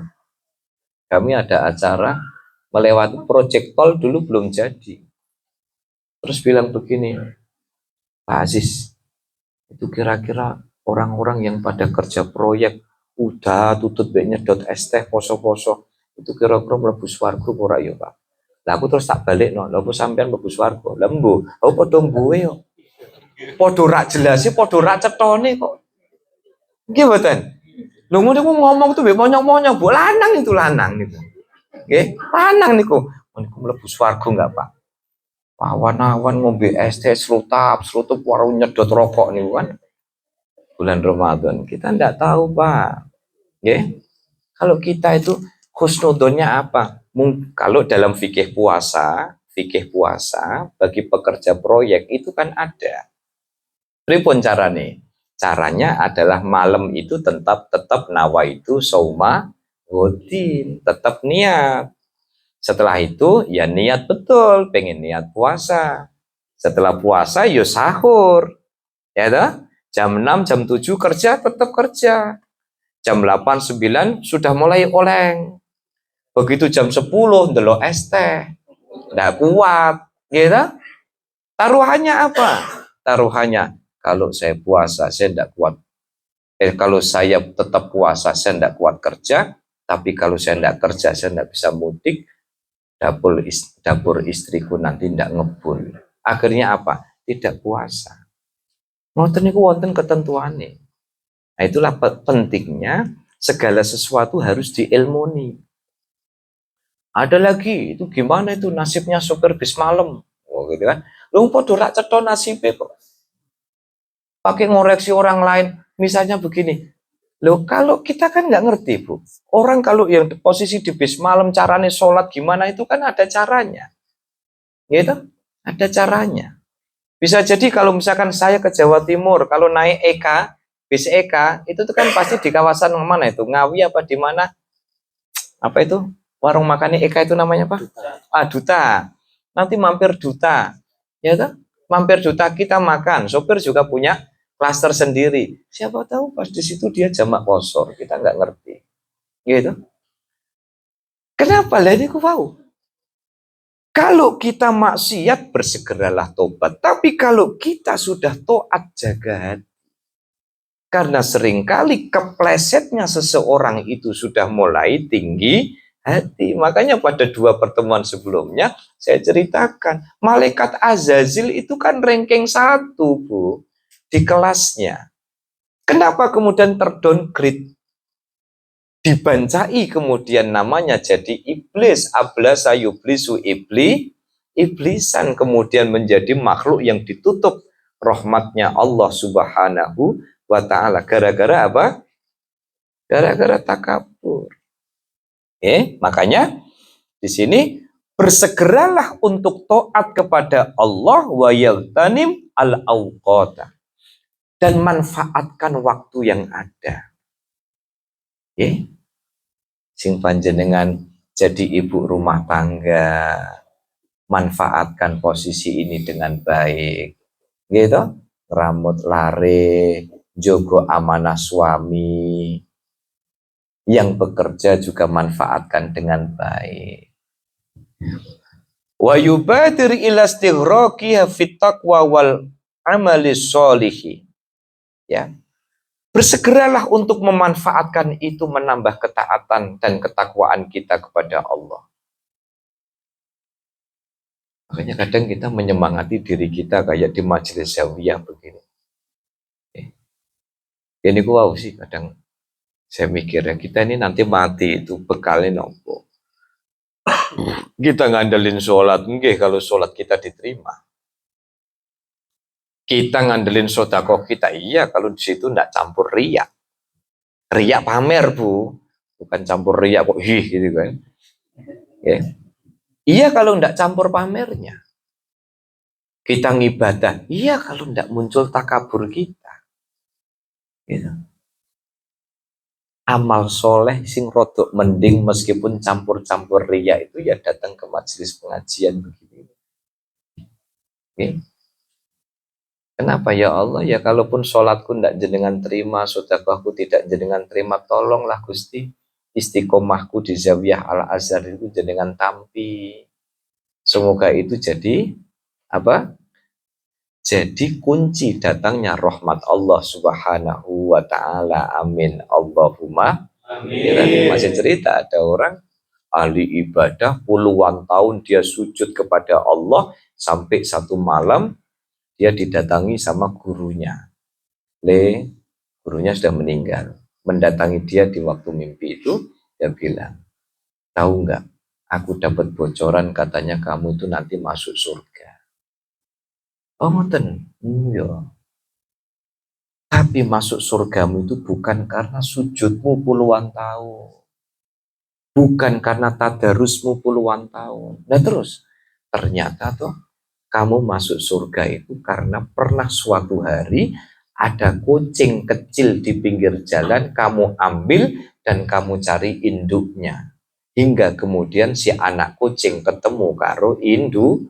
kami ada acara melewati proyek tol dulu belum jadi. Terus bilang begini, Pak Aziz, itu kira-kira orang-orang yang pada kerja proyek udah tutut nyedot es teh poso-poso, itu kira-kira mlebu swarga ora ya Pak? Lah aku terus tak balik no, lha sampean mlebu swarga. Lah mbuh, aku padha mbuhe yo. Padha rak jelase, padha rak cetone kok. Nggih mboten. Lho ngono ngomong tuh mbek monyong-monyong, Bu lanang itu lanang niku. Nggih, lanang niku. Niku mlebu swarga enggak, Pak? Awan-awan ngombe es teh serutap warung nyedot rokok nih kan bulan Ramadan. Kita enggak tahu, Pak. Nggih. Kalau kita itu husnudonnya apa? Kalau dalam fikih puasa bagi pekerja proyek itu kan ada. Pripun carane? Caranya adalah malam itu tetap nawaitu sauma godin, tetap niat. Setelah itu ya niat betul, pengen niat puasa. Setelah puasa ya sahur. Ya toh? Jam 6, jam 7 kerja tetap kerja. Jam 8, 9 sudah mulai oleng. Begitu jam 10 ndelok es teh. Nggak kuat, gitu. Taruhannya apa? Taruhannya kalau saya puasa saya tidak kuat. Kalau saya tetap puasa saya tidak kuat kerja, tapi kalau saya tidak kerja saya tidak bisa mudik, dapur istriku nanti tidak ngebul. Akhirnya apa? Tidak puasa. Ngoten niku wonten ketentuane. Nah, itulah pentingnya segala sesuatu harus diilmoni. Ada lagi, itu gimana itu nasibnya sopir bis malam? Oh, gitu kan. Lu podo rak cetha nasibnya kok. Pakai ngoreksi orang lain. Misalnya begini. Loh, kalau kita kan nggak ngerti, Bu. Orang kalau yang posisi di bis malam caranya sholat gimana itu kan ada caranya. Gitu? Ada caranya. Bisa jadi kalau misalkan saya ke Jawa Timur, kalau naik bis EK, itu tuh kan pasti di kawasan mana itu? Ngawi apa di mana? Apa itu? Warung makannya Eka itu namanya apa? Duta. Nanti mampir Duta. Ya kan? Mampir Duta kita makan. Sopir juga punya klaster sendiri. Siapa tahu pas di situ dia jamak kosor. Kita nggak ngerti. Gitu. Kenapa? Lah ini aku tahu. Kalau kita maksiat bersegeralah tobat. Tapi kalau kita sudah taat jaga hati. Karena seringkali keplesetnya seseorang itu sudah mulai tinggi hati. Makanya pada 2 pertemuan sebelumnya saya ceritakan, malaikat Azazil itu kan ranking 1, Bu, di kelasnya. Kenapa kemudian terdowngrade? Dibancai kemudian namanya jadi iblis, ablasa yublisu iblisan, kemudian menjadi makhluk yang ditutup rahmatnya Allah Subhanahu wa ta'ala. Gara-gara apa? Gara-gara takabur. Makanya di sini bersegeralah untuk taat kepada Allah wa yagtanim al-awqata, dan manfaatkan waktu yang ada. Sing panjenengan jadi ibu rumah tangga, manfaatkan posisi ini dengan baik. Gitu? Rambut lare, jogo amanah suami, yang bekerja juga manfaatkan dengan baik. Wa yubadir ila istighraqi fit taqwa wal amali sholihi. Ya. Bersegeralah untuk memanfaatkan itu, menambah ketaatan dan ketakwaan kita kepada Allah. Makanya kadang kita menyemangati diri kita kayak di majelis zawiyah begini. Ini wow sih kadang saya mikir ya, kita ini nanti mati itu bekalnya nopo. Kita ngandelin sholat, nggih kalau sholat kita diterima. Kita ngandelin sedekah kita, iya kalau di situ ndak campur riak. Riak pamer, Bu. Bukan campur riak kok gitu kan. Iya kalau ndak campur pamernya. Kita ngibadah, iya kalau ndak muncul takabur kita. Gitu. Amal soleh sing rodok mending meskipun campur-campur ria itu ya datang ke majelis pengajian begini. Kenapa ya Allah? Ya kalaupun sholatku tidak jenengan terima, sedekahku tidak jenengan terima, tolonglah Gusti istiqomahku di Zawiyah Al Azhar itu jenengan tampi. Semoga itu jadi apa? Jadi kunci datangnya rahmat Allah Subhanahu wa ta'ala. Amin. Allahumma amin. Ya, masih cerita ada orang ahli ibadah puluhan tahun dia sujud kepada Allah, sampai satu malam dia didatangi sama gurunya. Gurunya sudah meninggal. Mendatangi dia di waktu mimpi itu, dia bilang, tahu nggak? Aku dapat bocoran katanya kamu itu nanti masuk surga. Oh ngoten. Iya. Tapi masuk surgamu itu bukan karena sujudmu puluhan tahun. Bukan karena tadarusmu puluhan tahun. Nah terus, ternyata tuh kamu masuk surga itu karena pernah suatu hari ada kucing kecil di pinggir jalan, kamu ambil dan kamu cari induknya. Hingga kemudian si anak kucing ketemu karo induk.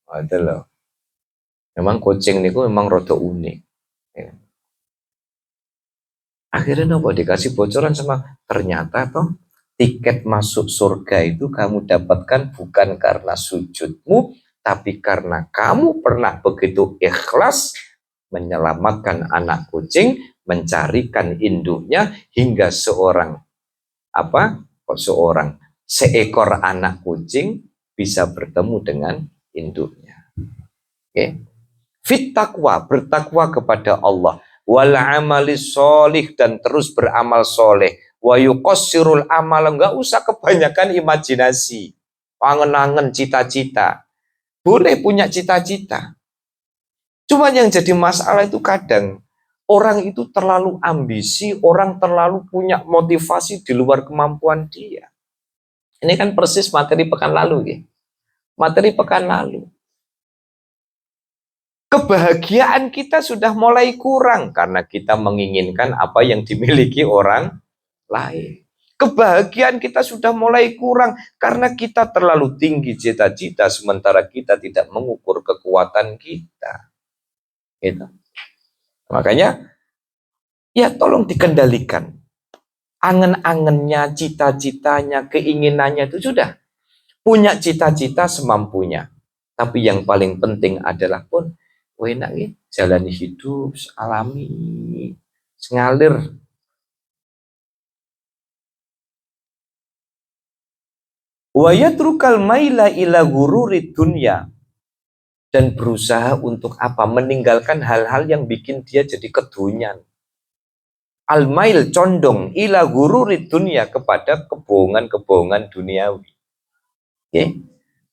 Itu loh. Memang kucing niku memang rada unik. Ya. Akhirnya nopo dikasih bocoran sama ternyata toh tiket masuk surga itu kamu dapatkan bukan karena sujudmu, tapi karena kamu pernah begitu ikhlas menyelamatkan anak kucing, mencarikan induknya hingga seekor anak kucing bisa bertemu dengan induknya. Okay. Fit takwa, bertakwa kepada Allah, wal amali solih, dan terus beramal soleh, wa yuqassirul amal, enggak usah kebanyakan imajinasi, angen-angen cita-cita, boleh punya cita-cita, cuma yang jadi masalah itu kadang orang itu terlalu ambisi, orang terlalu punya motivasi di luar kemampuan dia. Ini kan persis materi pekan lalu ya. Materi pekan lalu, kebahagiaan kita sudah mulai kurang karena kita menginginkan apa yang dimiliki orang lain. Kebahagiaan kita sudah mulai kurang karena kita terlalu tinggi cita-cita sementara kita tidak mengukur kekuatan kita. Gitu. Makanya ya tolong dikendalikan. Angen-angennya, cita-citanya, keinginannya itu sudah. Punya cita-cita semampunya. Tapi yang paling penting adalah pun enak ya, jalani hidup alami, ngalir. Wa yatrukal maila ila gururi dunya, dan berusaha untuk apa? Meninggalkan hal-hal yang bikin dia jadi kedunyan. Al-mail, condong ila gururi dunya, kepada kebohongan-kebohongan duniawi. Okay?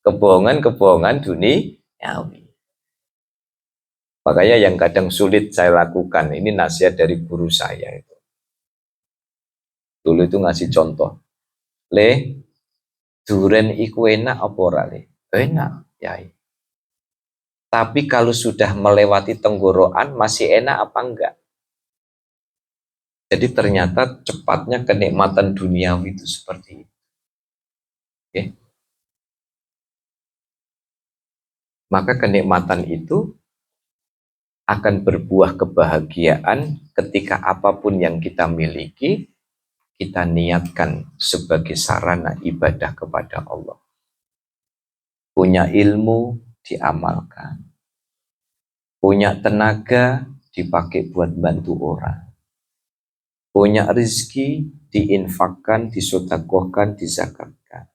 Kebohongan-kebohongan duniawi. Makanya yang kadang sulit saya lakukan, ini nasihat dari guru saya itu. Dulu itu ngasih contoh. Le, duren iku enak apa ora le? Enak, ya. Tapi kalau sudah melewati tenggorokan masih enak apa enggak? Jadi ternyata cepatnya kenikmatan duniawi itu seperti itu. Okay? Maka kenikmatan itu akan berbuah kebahagiaan ketika apapun yang kita miliki kita niatkan sebagai sarana ibadah kepada Allah. Punya ilmu diamalkan, punya tenaga dipakai buat bantu orang, punya rezeki diinfakkan, disedekahkan, dizakatkan,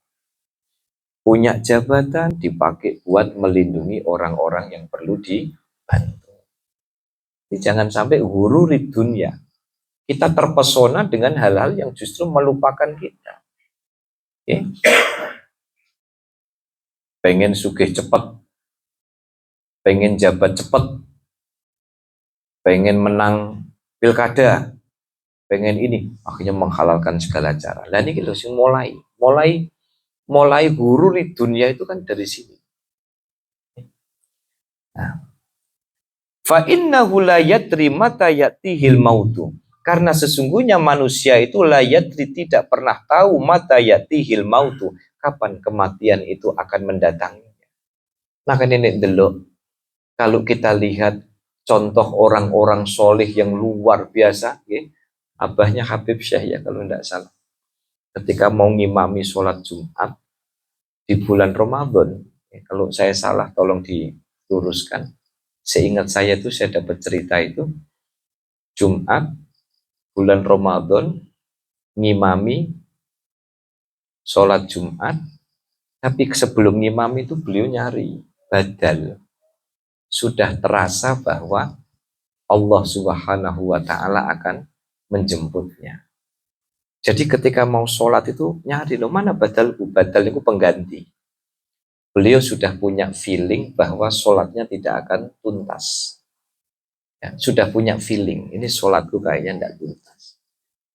punya jabatan dipakai buat melindungi orang-orang yang perlu dibantu. Jadi jangan sampai gururi dunia, kita terpesona dengan hal-hal yang justru melupakan kita. Okay? Pengen sugih cepat, pengen jabat cepat, pengen menang pilkada, pengen ini, akhirnya menghalalkan segala cara. Lah ini loh sing mulai guru di dunia itu kan dari sini. Nah, fa innahu la yadri mata yatihil mautu. Karena sesungguhnya manusia itu la yadri, tidak pernah tahu mata yatihil mautu, kapan kematian itu akan mendatanginya. Maka nenek delok, kalau kita lihat contoh orang-orang soleh yang luar biasa, ya, abahnya Habib Syekh ya kalau tidak salah, ketika mau ngimami sholat Jumat di bulan Ramadan, ya, kalau saya salah tolong diluruskan. Seingat saya itu saya dapat cerita itu Jumat bulan Ramadan ngimami sholat Jumat, tapi sebelum ngimami itu beliau nyari badal. Sudah terasa bahwa Allah Subhanahu wa Ta'ala akan menjemputnya. Jadi ketika mau sholat itu nyari loh mana badalku, badal itu pengganti. Beliau sudah punya feeling bahwa sholatnya tidak akan tuntas. Ya, sudah punya feeling, ini sholatku kayaknya tidak tuntas.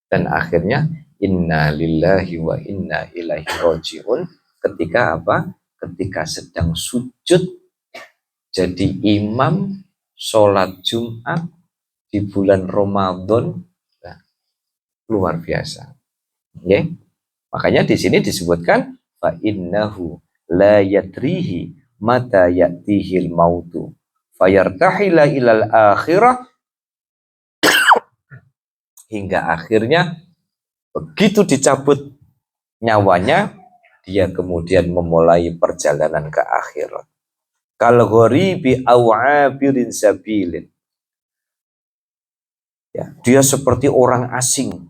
Dan akhirnya inna lillahi wa inna ilaihi roji'un. Ketika apa? Ketika sedang sujud jadi imam sholat Jumat di bulan Ramadan. Nah, luar biasa. Okay? Makanya di sini disebutkan fa innahu la yadrihi mata ya'tihil mautu fayartahila ilal akhirah, hingga akhirnya begitu dicabut nyawanya dia kemudian memulai perjalanan ke akhirat. Kal ghoribi aw abirin sabilin. Ya, dia seperti orang asing.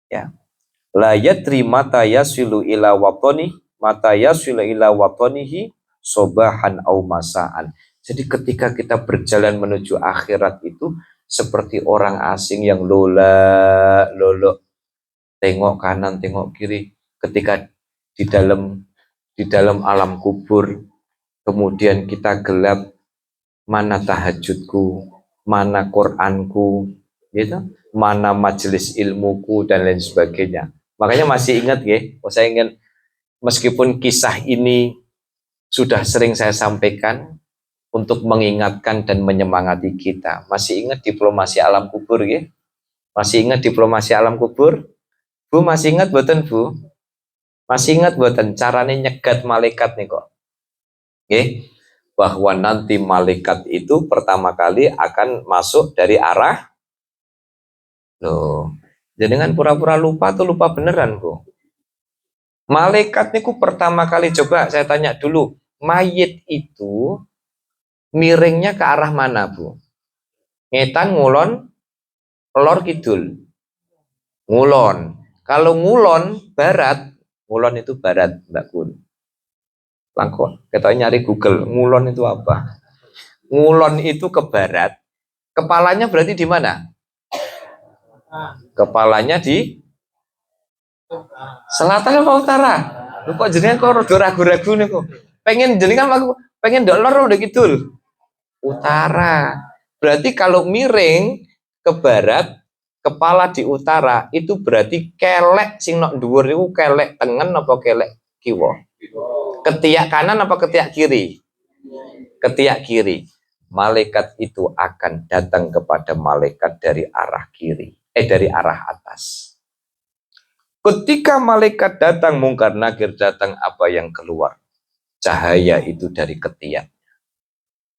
Ya. La yadri mata yasilu ila watani, mata yasilu ila watanihi sobahan au masaan. Jadi ketika kita berjalan menuju akhirat itu seperti orang asing yang lolo tengok kanan tengok kiri ketika di dalam alam kubur. Kemudian kita gelap, mana tahajudku, mana Quranku, gitu, mana majelis ilmuku dan lain sebagainya. Makanya masih ingat ya, saya ingin meskipun kisah ini sudah sering saya sampaikan untuk mengingatkan dan menyemangati kita. Masih ingat diplomasi alam kubur ya? Masih ingat diplomasi alam kubur? Bu masih ingat buatan Bu? Masih ingat buatan caranya nyegat malaikat nih kok? Okay. Bahwa nanti malaikat itu pertama kali akan masuk dari arah loh. Jadi dengan pura-pura lupa tuh lupa beneran Bu. Malaikat niku pertama kali, coba saya tanya dulu, mayit itu miringnya ke arah mana Bu? Ngetan, ngulon, lor, kidul. Ngulon. Kalau ngulon barat, ngulon itu barat Mbak Kun. Langkon, kita nyari Google, ngulon itu apa? Ngulon itu ke barat, kepalanya berarti di mana? Kepalanya di selatan apa utara? Lu kok jenengan kok rada ragu-ragu nih kok. Pengen jenengan aku pengen ndok lor udah kidul. Utara. Berarti kalau miring ke barat, kepala di utara, itu berarti kelek sing nok dhuwur iku kelek tengen apa kelek kiwa? Ketiak kanan apa ketiak kiri? Ketiak kiri. Malaikat itu akan datang kepada malaikat dari arah kiri, dari arah atas. Ketika malaikat datang, mungkar nakir datang, apa yang keluar? Cahaya itu dari ketiak.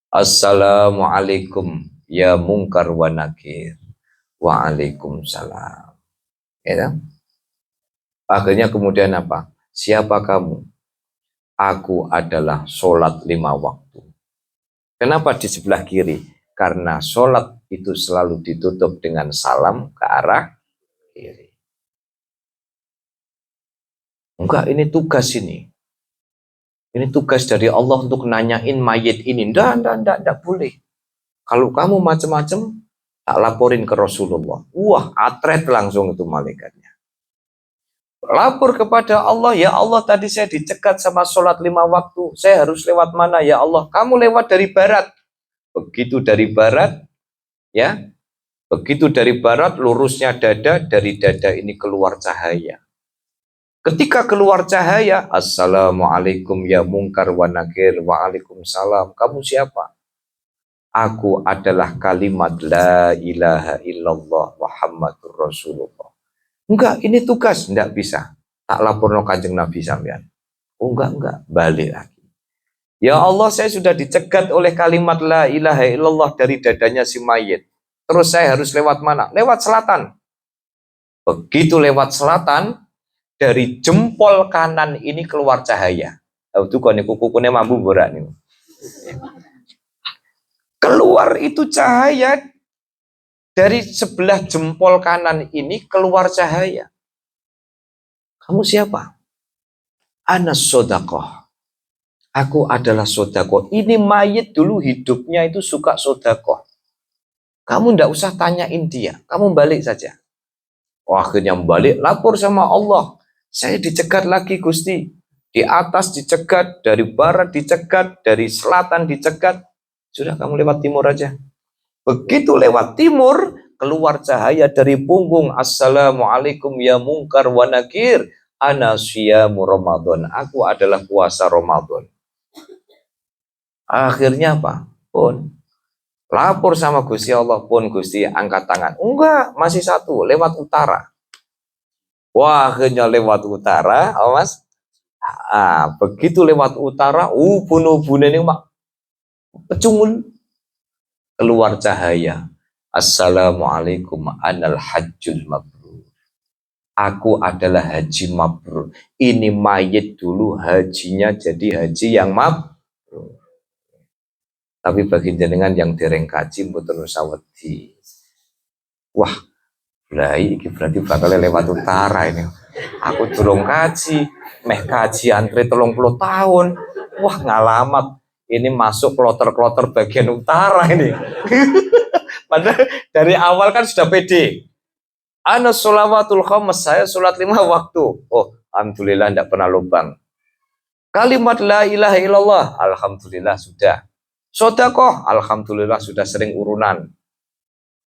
Assalamualaikum ya mungkar wa nakir. Waalaikumsalam. Ya, akhirnya kemudian apa? Siapa kamu? Aku adalah sholat 5 waktu. Kenapa di sebelah kiri? Karena sholat itu selalu ditutup dengan salam ke arah kiri. Enggak, ini tugas ini. Ini tugas dari Allah untuk nanyain mayit ini. Enggak boleh. Kalau kamu macam-macam, tak laporin ke Rasulullah. Wah, atret langsung itu malaikatnya. Lapor kepada Allah, ya Allah tadi saya dicegat sama sholat 5 waktu. Saya harus lewat mana ya Allah? Kamu lewat dari barat. Begitu dari barat, ya. Begitu dari barat, lurusnya dada, dari dada ini keluar cahaya. Ketika keluar cahaya, Assalamualaikum ya mungkar wa nakir. Waalaikumsalam. Kamu siapa? Aku adalah kalimat la ilaha illallah Muhammadur Rasulullah. Enggak, ini tugas, enggak bisa. Tak lapor no Kanjeng Nabi sampean. Oh enggak, balik lagi. Ya Allah, saya sudah dicegat oleh kalimat la ilaha illallah dari dadanya si mayit. Terus saya harus lewat mana? Lewat selatan. Begitu lewat selatan, dari jempol kanan ini keluar cahaya. Itu kone kuku-kune mambu borak nih. Keluar itu cahaya. Dari sebelah jempol kanan ini keluar cahaya. Kamu siapa? Anas sodakoh. Aku adalah sodakoh. Ini mayit dulu hidupnya itu suka sodakoh. Kamu ndak usah tanyain dia. Kamu balik saja. Akhirnya balik lapor sama Allah. Saya dicegat lagi Gusti. Di atas dicegat, dari barat dicegat, dari selatan dicegat. Sudah kamu lewat timur aja. Begitu lewat timur, keluar cahaya dari punggung. Assalamualaikum ya mungkar wa nakir. Ana syiamu Ramadan. Aku adalah puasa Ramadan. Akhirnya apa? Pun lapor sama Gusti Allah, pun Gusti angkat tangan. Enggak, masih satu, lewat utara. Wah, akhirnya lewat utara, oh mas. Begitu lewat utara, ubun-ubun ini mak pecungul, keluar cahaya. Assalamualaikum anal hajjul mabrur. Aku adalah haji mabrur. Ini mayit dulu, hajinya jadi haji yang mabrur. Tapi bagi jenengan yang dereng kaji mboten usah wedi. Wah, berarti bakal lewat utara ini. Aku durung kaji, meh kaji antri 30 tahun. Wah, ngalamat. Ini masuk kloter-kloter bagian utara ini. Padahal dari awal kan sudah pede. Ana sholawatul khamas, saya sholat 5 waktu. Oh, alhamdulillah tidak pernah lubang. Kalimat la ilaha illallah, alhamdulillah sudah. Sodakoh, alhamdulillah sudah sering urunan.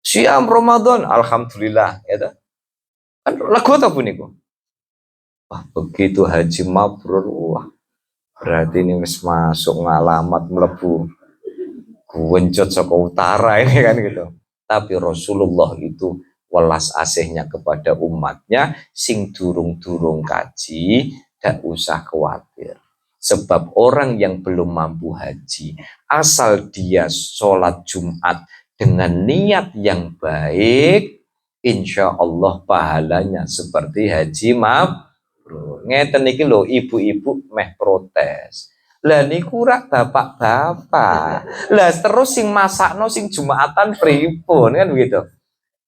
Siam Ramadan, alhamdulillah. Ya kan lagu apa niku? Wah, begitu haji mabrur, wah, berarti ini wis masuk ngalamat melebu guencot saka utara ini kan gitu. Tapi Rasulullah itu welas asihnya kepada umatnya, sing durung-durung kaji, tidak usah khawatir. Sebab orang yang belum mampu haji, asal dia sholat Jumat dengan niat yang baik, insya Allah pahalanya seperti haji mabrur. Ngeten iki lho, ibu-ibu meh protes. Lah niku rak bapak-bapak. Lah terus sing masakno sing Jumatan pripun kan begitu.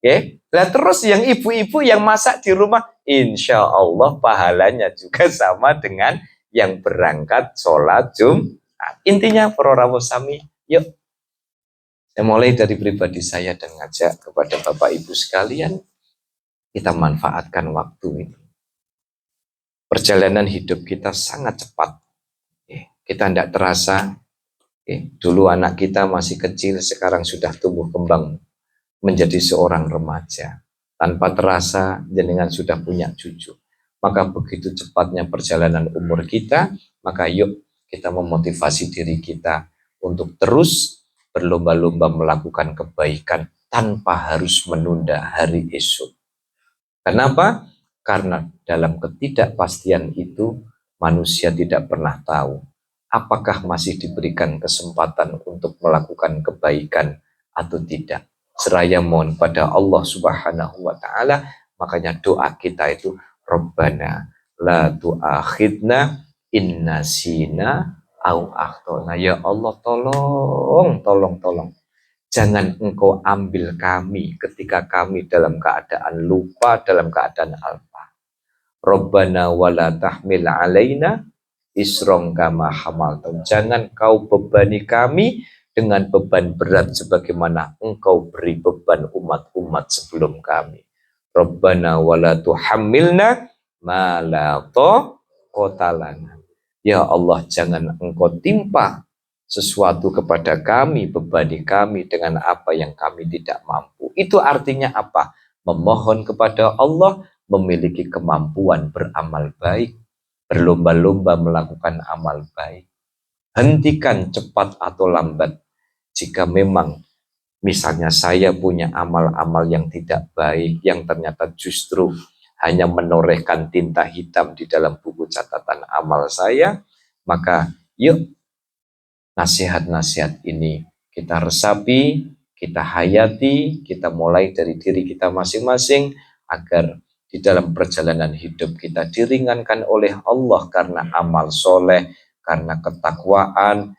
Oke. Lah terus yang ibu-ibu yang masak di rumah, insya Allah pahalanya juga sama dengan yang berangkat sholat Jumat. Intinya para rawuh sami, yuk saya mulai dari pribadi saya dan ngajak kepada Bapak Ibu sekalian, kita manfaatkan waktu ini. Perjalanan hidup kita sangat cepat. Kita tidak terasa, dulu anak kita masih kecil, sekarang sudah tumbuh kembang menjadi seorang remaja. Tanpa terasa, jenengan sudah punya cucu. Maka begitu cepatnya perjalanan umur kita, maka yuk kita memotivasi diri kita untuk terus berlomba-lomba melakukan kebaikan tanpa harus menunda hari esok. Kenapa? Karena dalam ketidakpastian itu manusia tidak pernah tahu apakah masih diberikan kesempatan untuk melakukan kebaikan atau tidak. Seraya mohon pada Allah Subhanahu wa taala, makanya doa kita itu Rabbana la tu'akhidna inna sina au akhtona. Ya Allah, tolong. Jangan engkau ambil kami ketika kami dalam keadaan lupa, dalam keadaan alpa. Rabbana wala tahmil alaina isron kama hamaltum. Jangan kau bebani kami dengan beban berat sebagaimana engkau beri beban umat-umat sebelum kami. Rabbana wala tuhammilna ma la taqata lana. Ya Allah, jangan engkau timpa sesuatu kepada kami, bebani kami dengan apa yang kami tidak mampu. Itu artinya apa? Memohon kepada Allah, memiliki kemampuan beramal baik, berlomba-lomba melakukan amal baik. Hentikan cepat atau lambat. Jika memang misalnya saya punya amal-amal yang tidak baik, yang ternyata justru hanya menorehkan tinta hitam di dalam buku catatan amal saya, maka yuk nasihat-nasihat ini kita resapi, kita hayati, kita mulai dari diri kita masing-masing agar di dalam perjalanan hidup kita diringankan oleh Allah karena amal soleh, karena ketakwaan,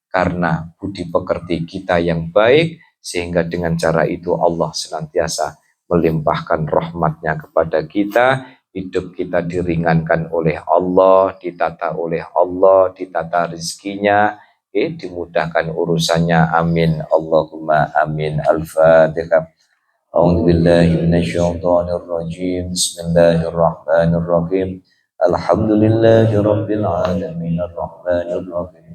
karena budi pekerti kita yang baik, sehingga dengan cara itu Allah senantiasa melimpahkan rahmatnya kepada kita, hidup kita diringankan oleh Allah, ditata oleh Allah, ditata rizkinya, dimudahkan urusannya. Amin Allahumma amin. Al-Fatihah. أعوذ بالله من الشيطان الرجيم بسم الله الرحمن الرحيم الحمد لله رب العالمين الرحمن الرحيم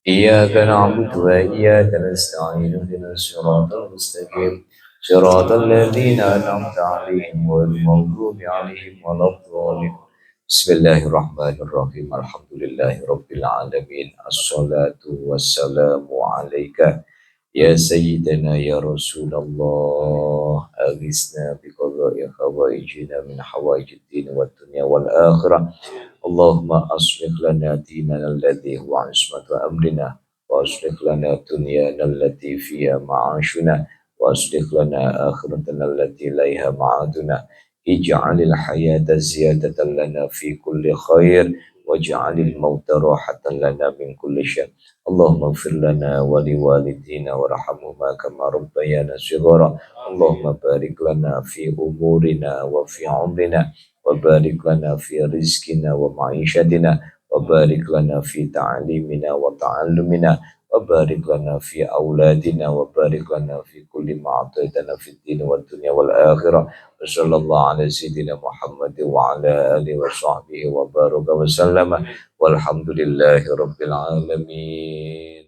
إياك نعبد وإياك نستعين اهدنا الصراط المستقيم صراط الذين أنعمت عليهم غير المغضوب عليهم ولا الضالين بسم الله الرحمن الرحيم الحمد لله رب العالمين الصلاة والسلام عليك يا سيدنا يا رسول الله أغثنا بقضاء حوائجنا من حوائج الدين والدنيا والآخرة اللهم أصلح لنا ديننا الذي هو عصمة أمرنا وأصلح لنا دنيانا التي فيها معاشنا وأصلح لنا آخرتنا التي إليها معادنا اجعل الحياة زيادة لنا في كل خير واجعل الموت راحة لنا من كل شر اللهم اغفر لنا ولوالدينا وارحمهما كما ربيانا صغارا اللهم بارك لنا في أمورنا وفي عمرنا وبارك لنا في رزقنا ومعيشتنا وبارك لنا في تعليمنا وتعلمنا وبارك لنا في أولادنا وبارك لنا في كل ما أعطيتنا في الدين والدنيا والآخرة وصلى الله على سيدنا محمد وعلى آله وصحبه وبارك وسلم والحمد لله رب العالمين.